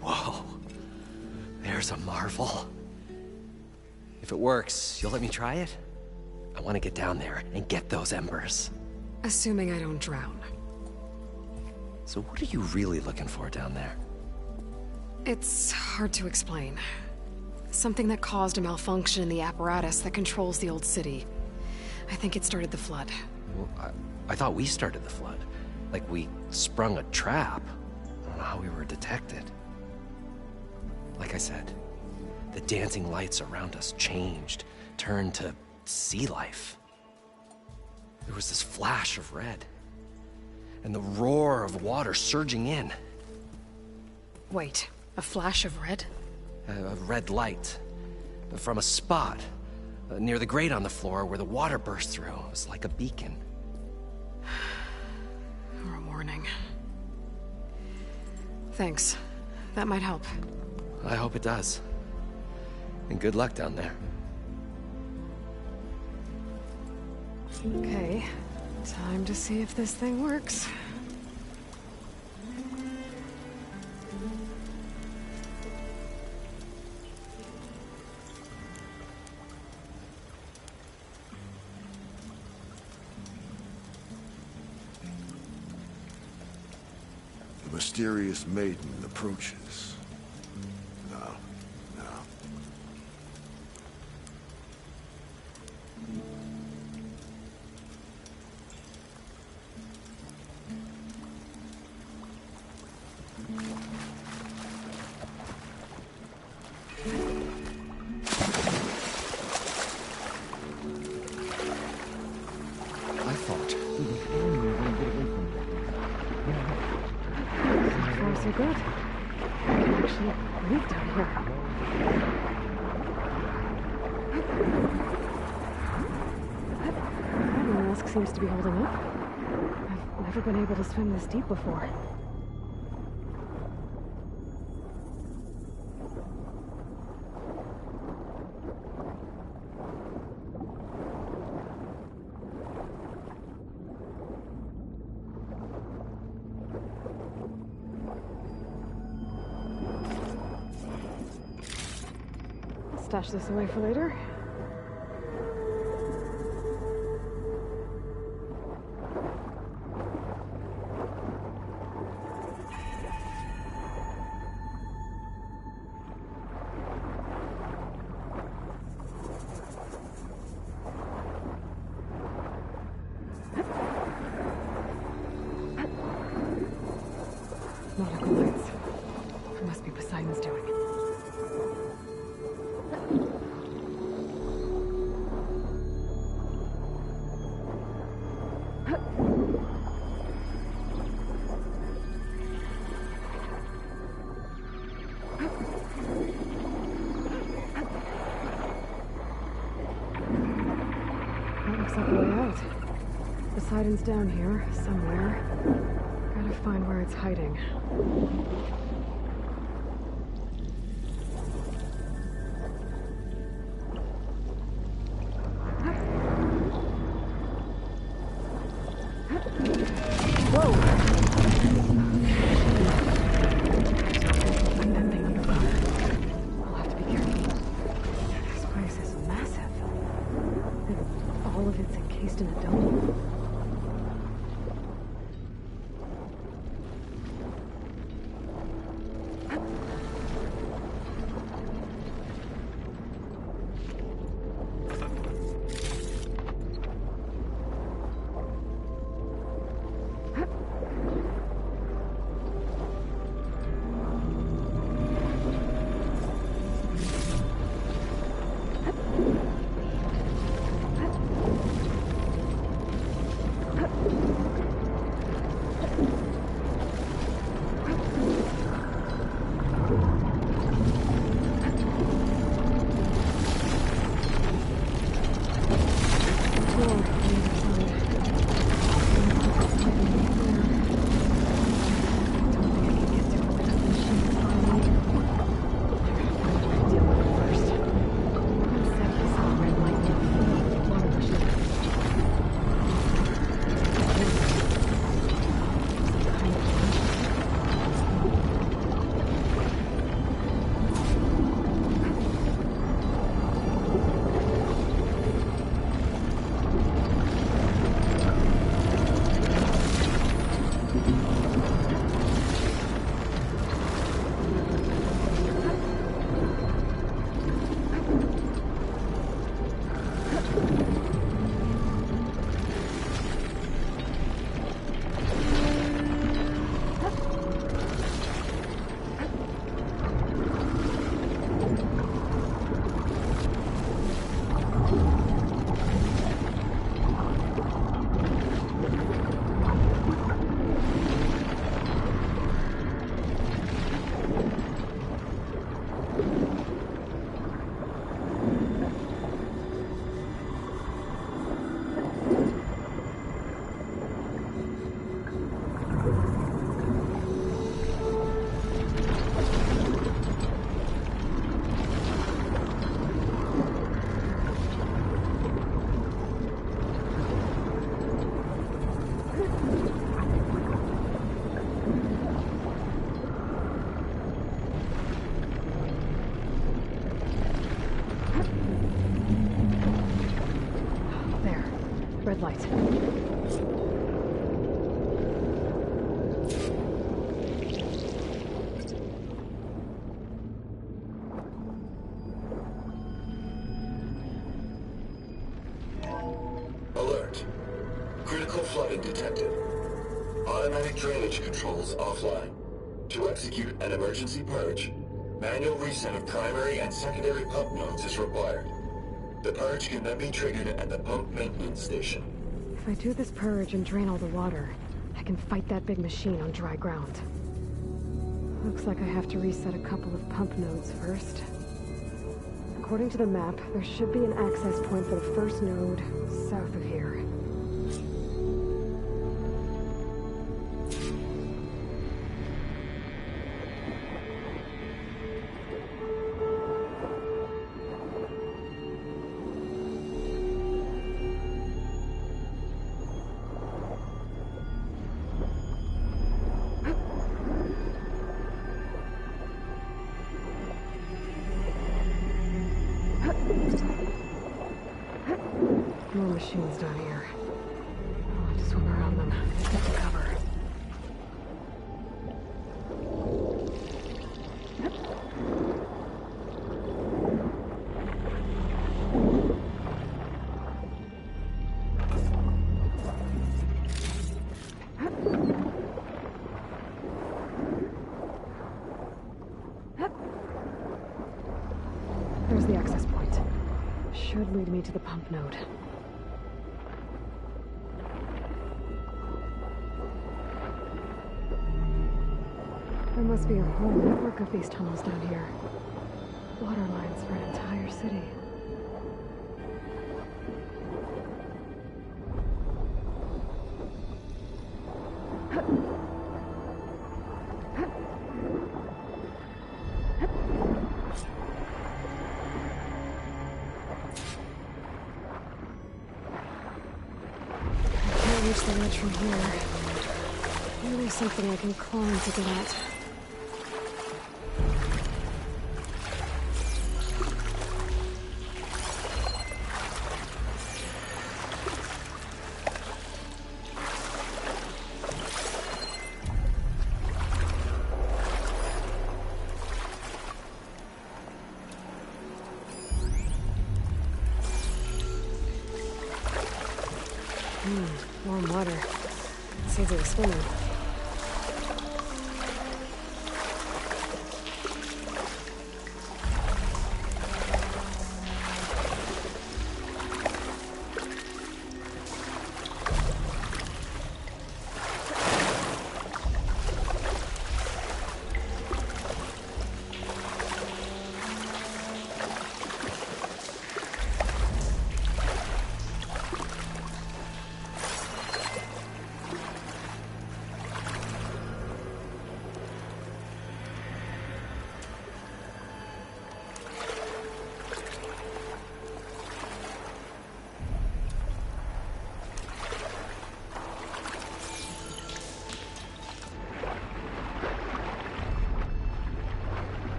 Whoa. There's a marvel. If it works, you'll let me try it? I want to get down there and get those embers. Assuming I don't drown. So what are you really looking for down there? It's hard to explain. Something that caused a malfunction in the apparatus that controls the old city. I think it started the flood. Well, I thought we started the flood. Like we sprung a trap. I don't know how we were detected. Like I said, the dancing lights around us changed, turned to sea life. There was this flash of red, and the roar of water surging in. Wait, a flash of red? A red light from a spot near the grate on the floor where the water burst through. It was like a beacon. Or a warning. Thanks. That might help. I hope it does. And good luck down there. Okay, time to see if this thing works. The mysterious maiden approaches. Now. I thought. So far, so good. I can actually live down here. The mask seems to be holding up. I've never been able to swim this deep before. Stash this away for later. Nautical lights. It must be Poseidon's doing. That looks like a way out. Poseidon's down here, somewhere. Gotta find where it's hiding. Whoa! Find that thing underwater. I'll have to be careful. This place is massive. And all of it's encased in a dome. Red light. Alert. Critical flooding detected. Automatic drainage controls offline. To execute an emergency purge, manual reset of primary and secondary pump nodes is required. The purge can then be triggered at the pump maintenance station. If I do this purge and drain all the water, I can fight that big machine on dry ground. Looks like I have to reset a couple of pump nodes first. According to the map, there should be an access point for the first node south of here. More machines down here. I'll have to swim around them. Get to cover. There's the access point. Should lead me to the pump node. There must be a whole network of these tunnels down here. Water lines for an entire city. I can't reach the ledge from here. Maybe there's something I can climb to get at. Warm water. Seems like swimming.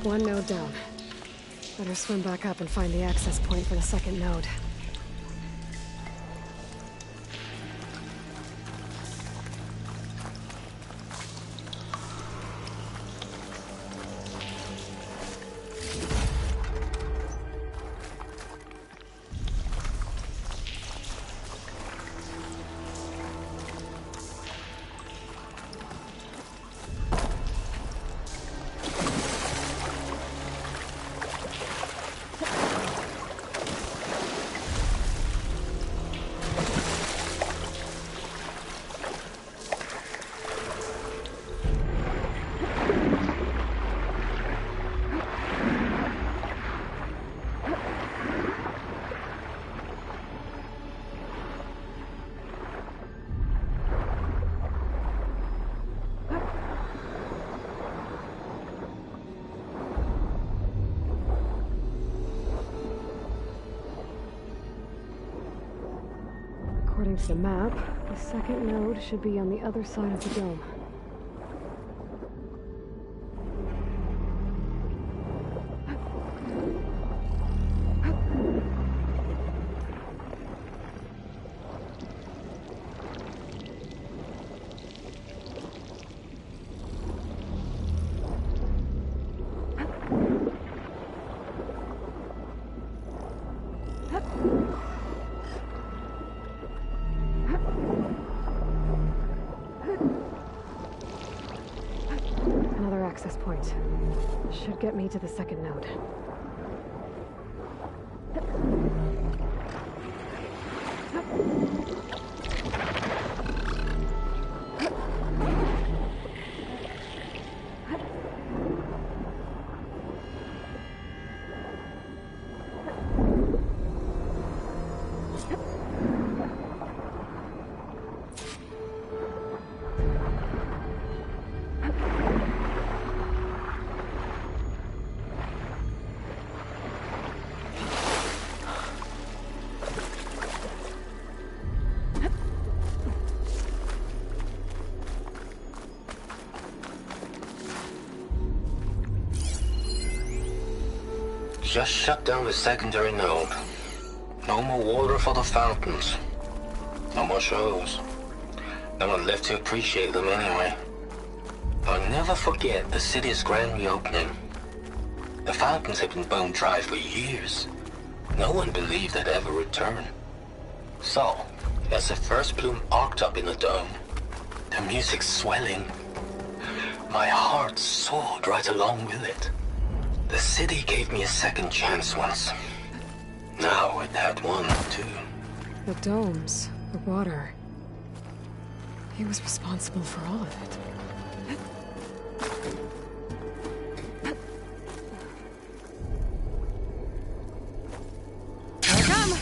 One node down. Better swim back up and find the access point for the second node. According to the map, the second node should be on the other side of the dome. Another access point. Should get me to the second node. Just shut down the secondary node. No more water for the fountains. No more shows. No one left to appreciate them anyway. I'll never forget the city's grand reopening. The fountains had been bone dry for years. No one believed they'd ever return. So, as the first bloom arced up in the dome, the music swelling, my heart soared right along with it. The city gave me a second chance once. Now it had one, too. The domes, the water. He was responsible for all of it. Here I come!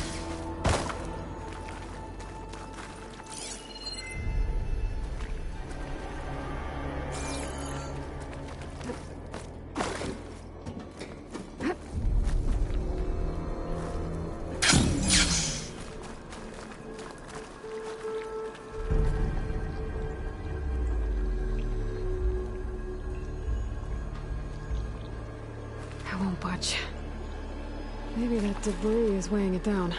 I won't budge. Maybe that debris is weighing it down.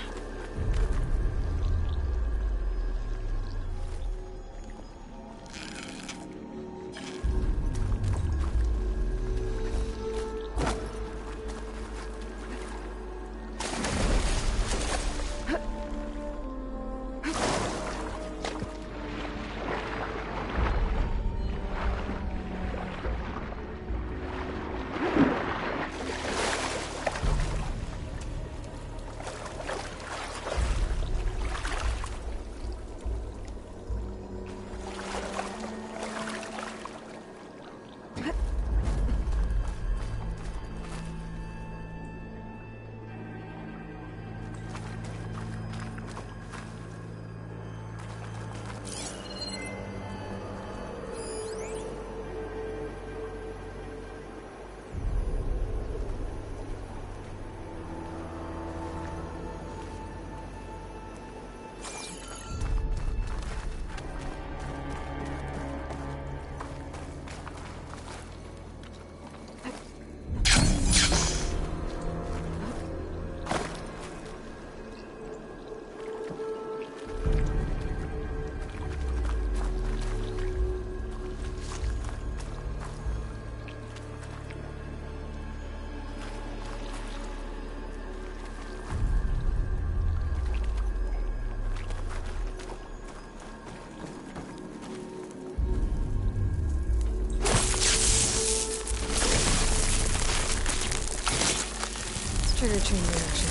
Trigger chain reaction.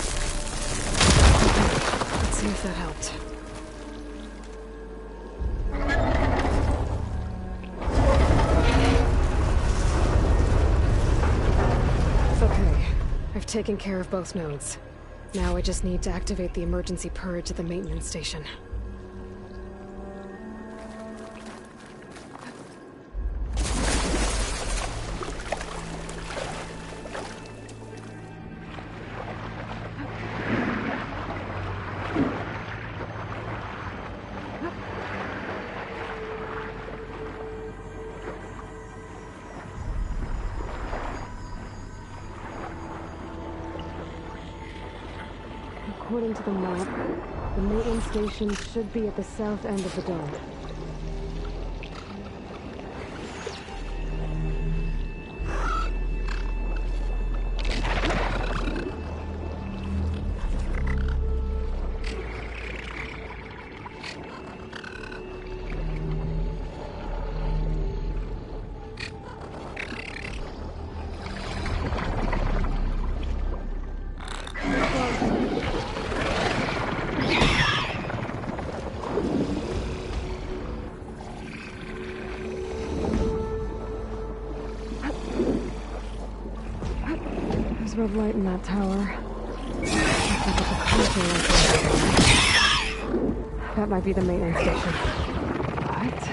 Let's see if that helped. Okay, I've taken care of both nodes. Now I just need to activate the emergency purge at the maintenance station. According to the map, the maintenance station should be at the south end of the dome. Red light in that tower. That might be the maintenance station. But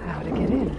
how to get in?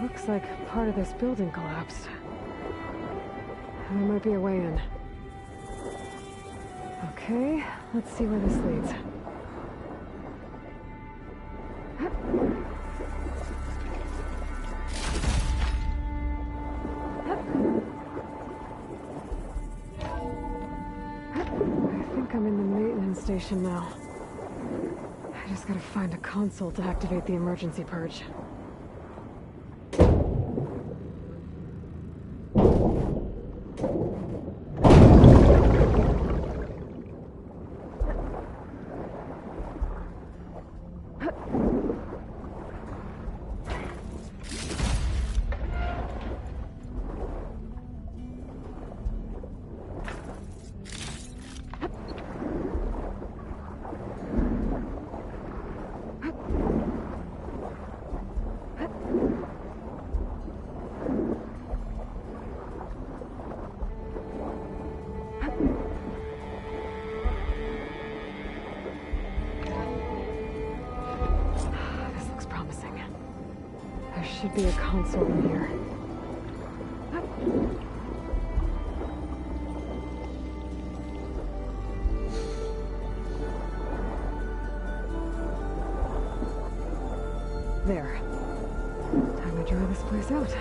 Looks like part of this building collapsed. There might be a way in. Okay, let's see where this leads. I think I'm in the maintenance station now. I just gotta find a console to activate the emergency purge. Should be a console in here. There. Time to try this place out.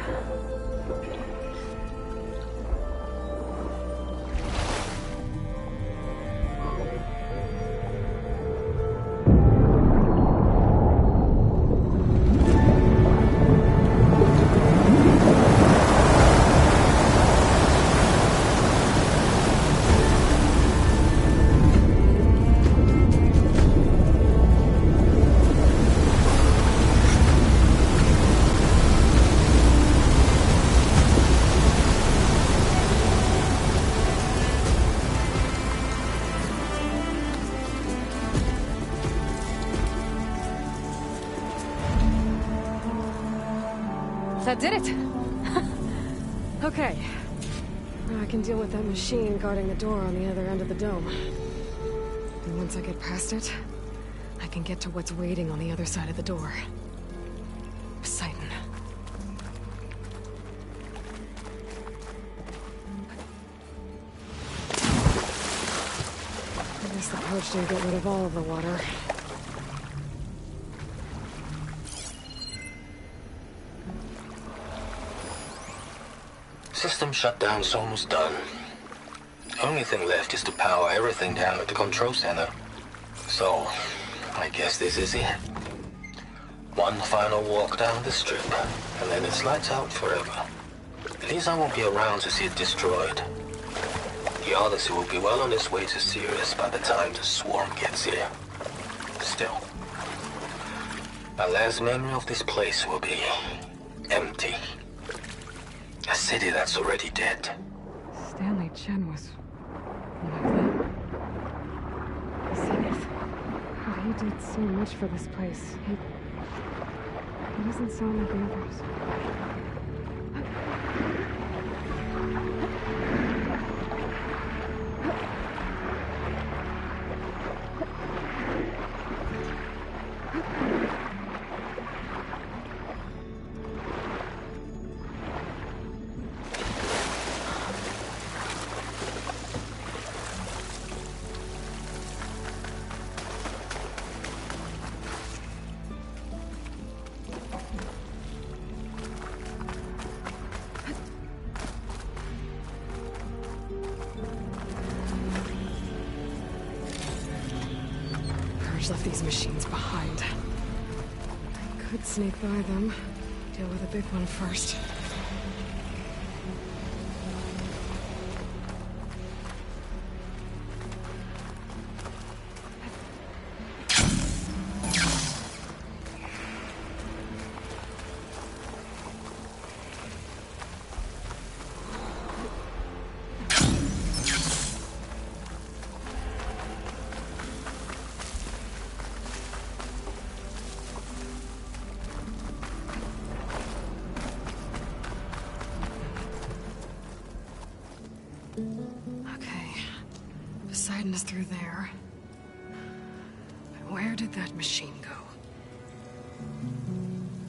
That did it! Okay. Now I can deal with that machine guarding the door on the other end of the dome. And once I get past it, I can get to what's waiting on the other side of the door. Poseidon. I guess the pouch didn't get rid of all of the water. System shutdown's almost done. Only thing left is to power everything down at the control center. So, I guess this is it. One final walk down the strip, and then it's lights out forever. At least I won't be around to see it destroyed. The Odyssey will be well on its way to Sirius by the time the swarm gets here. Still, my last memory of this place will be empty. A city that's already dead. Stanley Chen was one of them. Zenith. He did so much for this place. He doesn't sound like the others. Left these machines behind. I could sneak by them. Deal with the big one first. Poseidon is through there. But where did that machine go?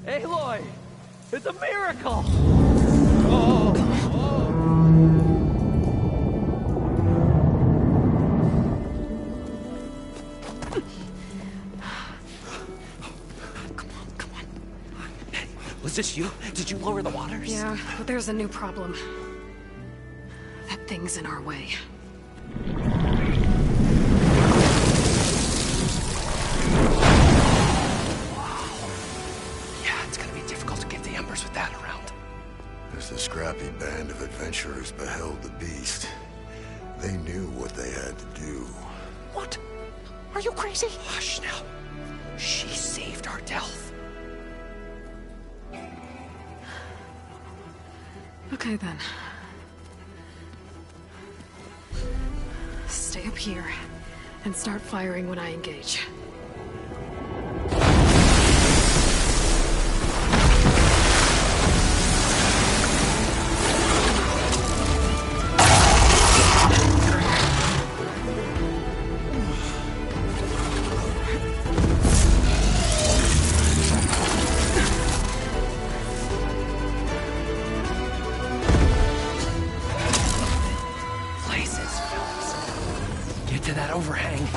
Aloy! It's a miracle! Come on. Was this you? Did you lower the waters? Yeah, but there's a new problem. That thing's in our way. As the scrappy band of adventurers beheld the beast, they knew what they had to do. What? Are you crazy? Hush now. She saved our Delph. Okay then. Stay up here and start firing when I engage. To that overhang.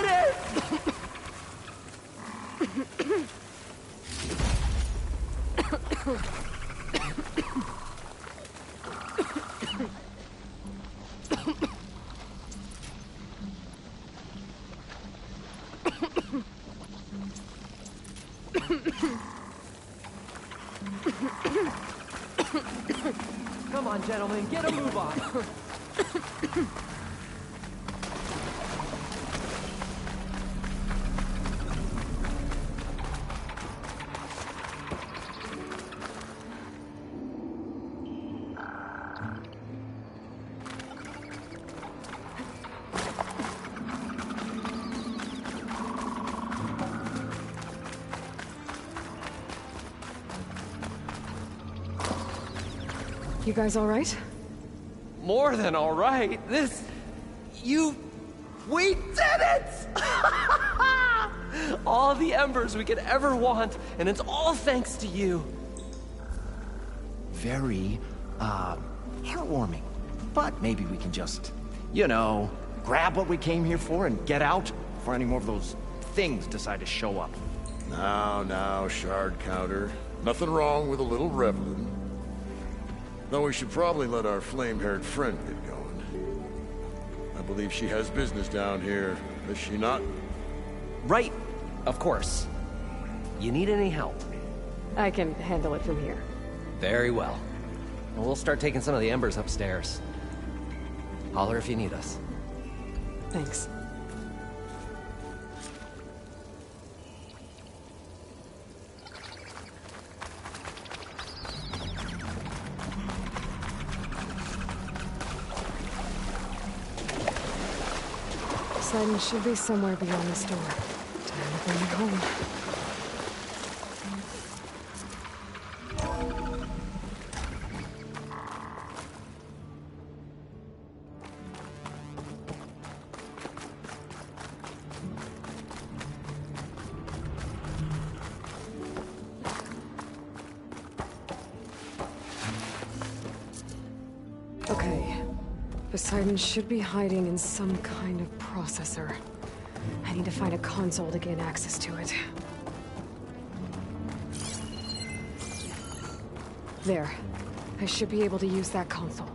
did it! Come on, gentlemen, get a move on. You guys all right? More than all right. We did it! All the embers we could ever want, and it's all thanks to you. Very, heartwarming. But maybe we can just, grab what we came here for and get out before any more of those things decide to show up. Now, Shard Counter. Nothing wrong with a little reveling. Though we should probably let our flame-haired friend get going. I believe she has business down here, does she not? Right, of course. You need any help? I can handle it from here. Very well. We'll start taking some of the embers upstairs. Holler if you need us. Thanks. Poseidon should be somewhere beyond this door. Time to bring it home. Okay. Poseidon should be hiding in some kind of processor. I need to find a console to gain access to it. There. I should be able to use that console.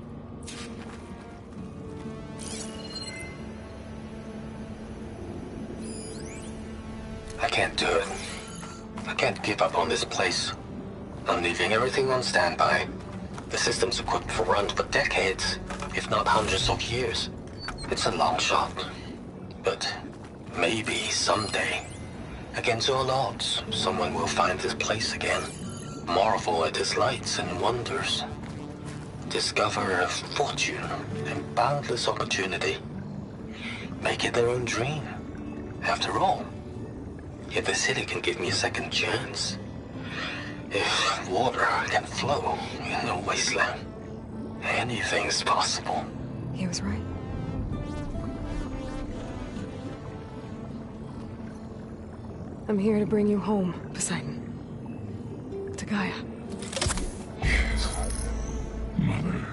I can't do it. I can't give up on this place. I'm leaving everything on standby. The system's equipped for runs for decades, if not hundreds of years. It's a long shot. But maybe someday, against all odds, someone will find this place again. Marvel at its lights and wonders. Discover a fortune and boundless opportunity. Make it their own dream. After all, if the city can give me a second chance, if water can flow in a wasteland, anything's possible. He was right. I'm here to bring you home, Poseidon. To Gaia. Mother.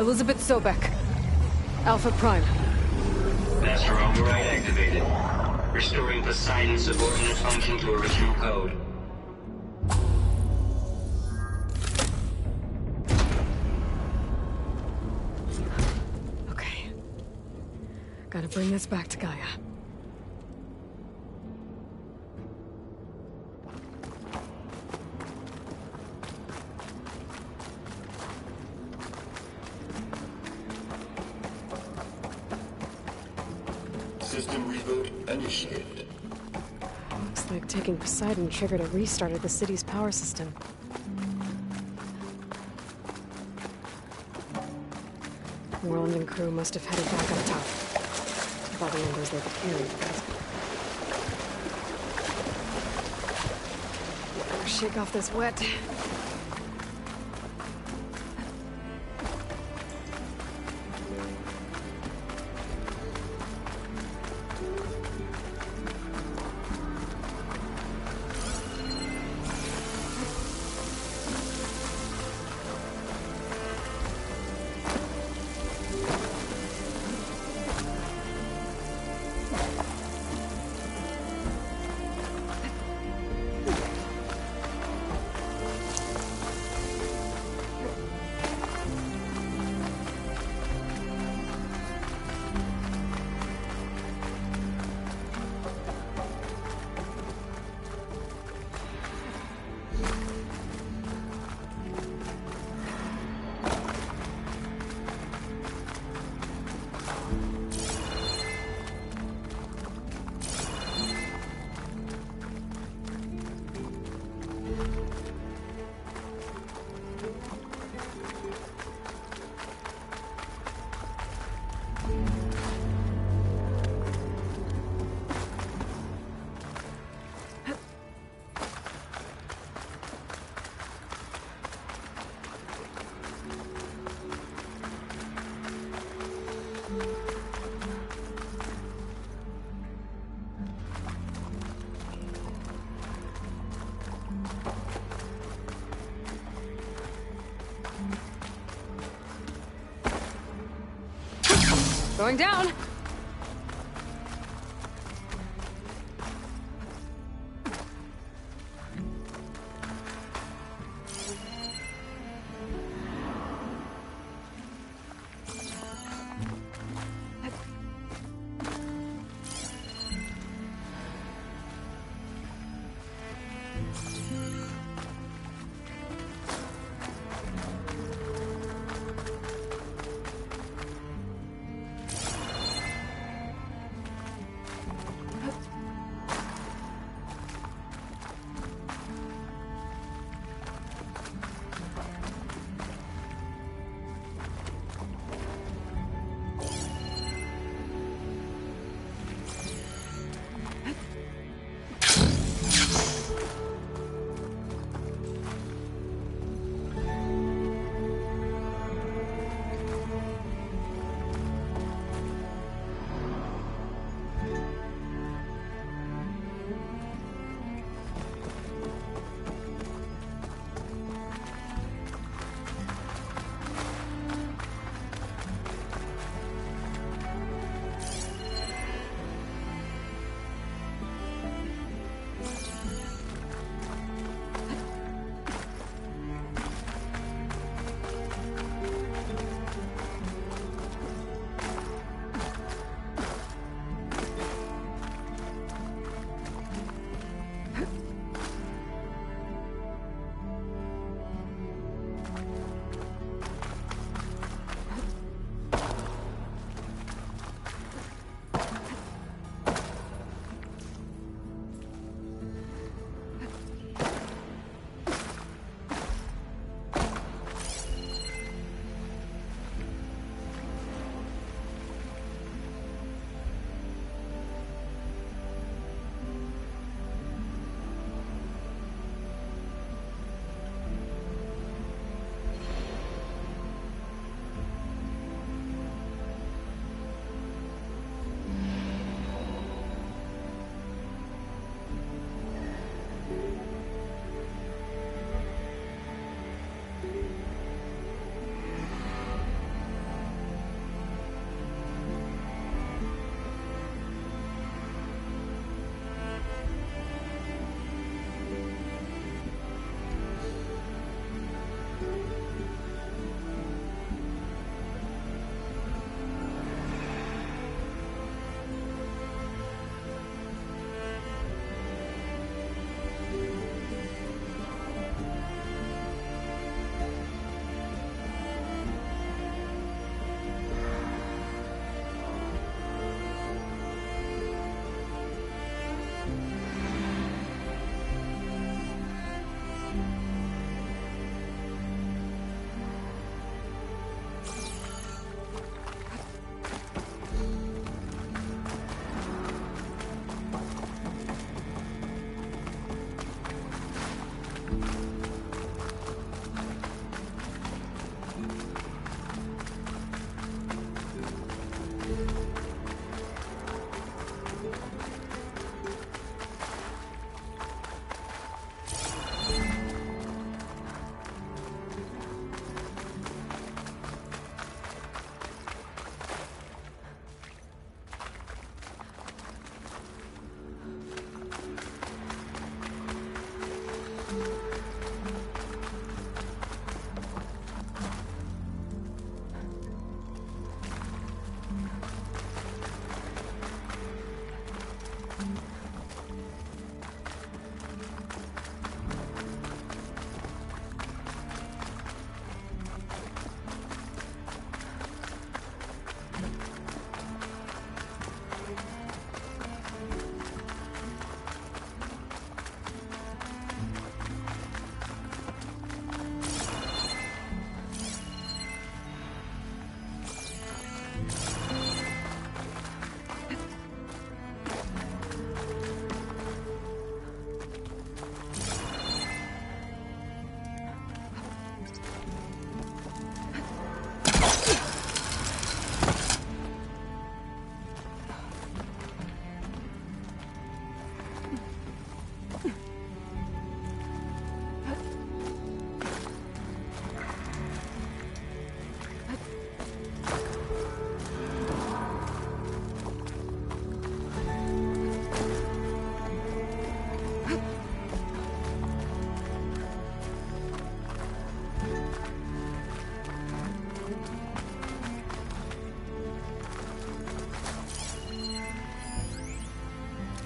Elizabeth Sobek. Alpha Prime. Master override activated. Restoring Poseidon's subordinate function to original code. Okay. Gotta bring this back to Gaia. System reboot initiated. Looks like taking Poseidon triggered a restart of the city's power system. Roland and crew must have headed back up top. With all the embers they could carry. Better shake off this wet. Going down!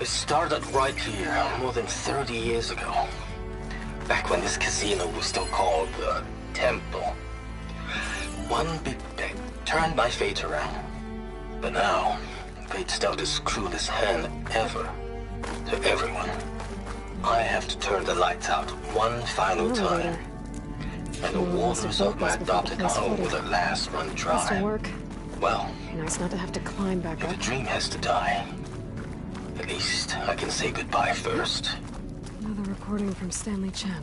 It started right here, more than 30 years ago. Back when this casino was still called the Temple. One big bet turned my fate around. But now, fate's dealt this cruelest hand ever to everyone. I have to turn the lights out one final time. And the waters of my adopted home will at last run dry. Work. Well, nice not to have to climb back up. The dream has to die. At least I can say goodbye first. Another recording from Stanley Chen.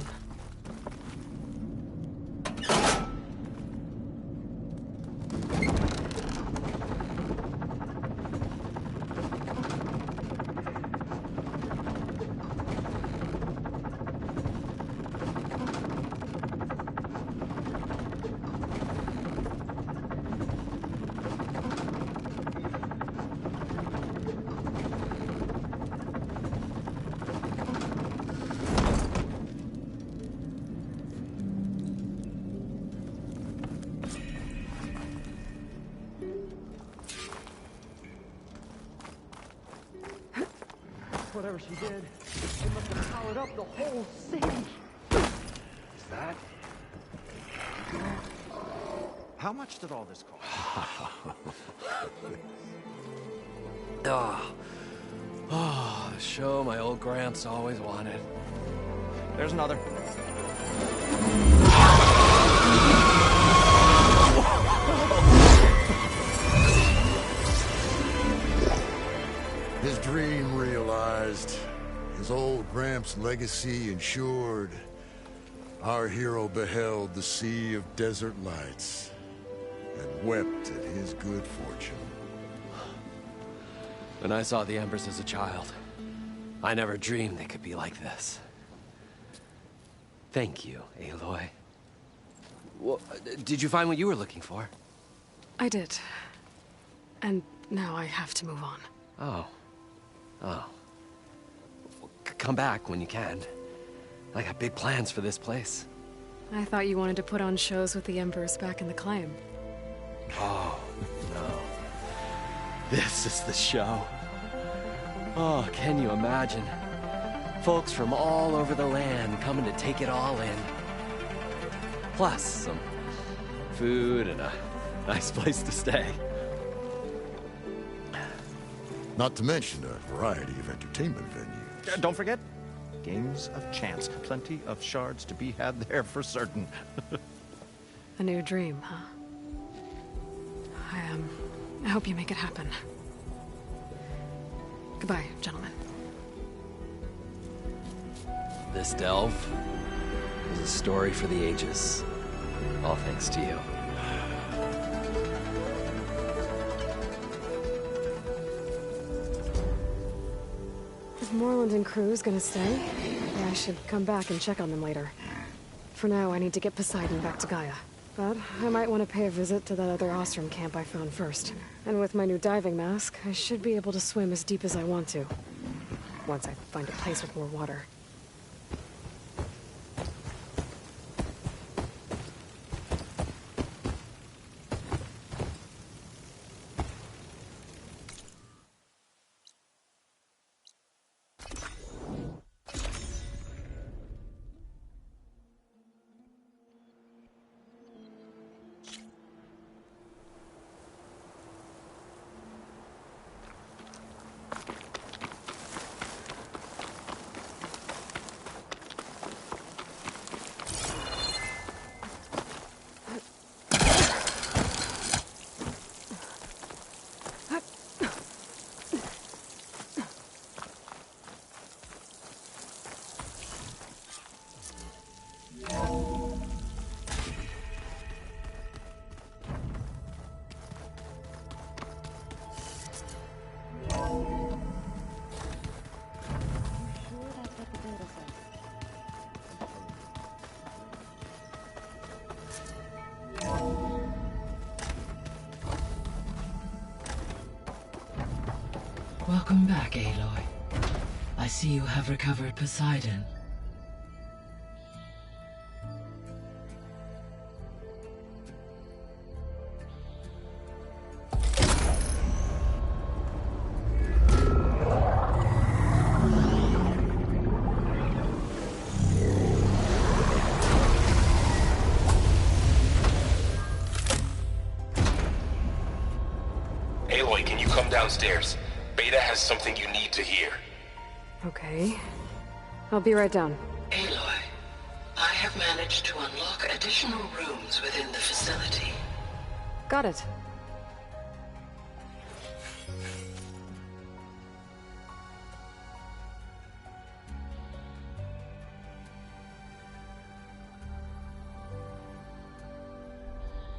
Whatever she did, it must have powered up the whole city. Is that? How much did all this cost? Oh, the show my old Gramps always wanted. There's another. His dream realized, his old Gramps' legacy ensured. Our hero beheld the sea of desert lights and wept at his good fortune. When I saw the Embers as a child, I never dreamed they could be like this. Thank you, Aloy. Well, did you find what you were looking for? I did. And now I have to move on. Oh. Well, come back when you can. I got big plans for this place. I thought you wanted to put on shows with the Embers back in the Claim. Oh, no. This is the show. Oh, can you imagine? Folks from all over the land coming to take it all in. Plus, some food and a nice place to stay. Not to mention a variety of entertainment venues. Don't forget, games of chance. Plenty of shards to be had there for certain. A new dream, huh? I hope you make it happen. Goodbye, gentlemen. This delve is a story for the ages. All thanks to you. Is Moreland and Cruz gonna stay? Yeah, I should come back and check on them later. For now, I need to get Poseidon back to Gaia. But I might want to pay a visit to that other Ostrom camp I found first. And with my new diving mask, I should be able to swim as deep as I want to. Once I find a place with more water. Welcome back, Aloy. I see you have recovered Poseidon. come downstairs. Beta has something you need to hear. Okay. I'll be right down. Aloy, I have managed to unlock additional rooms within the facility. Got it.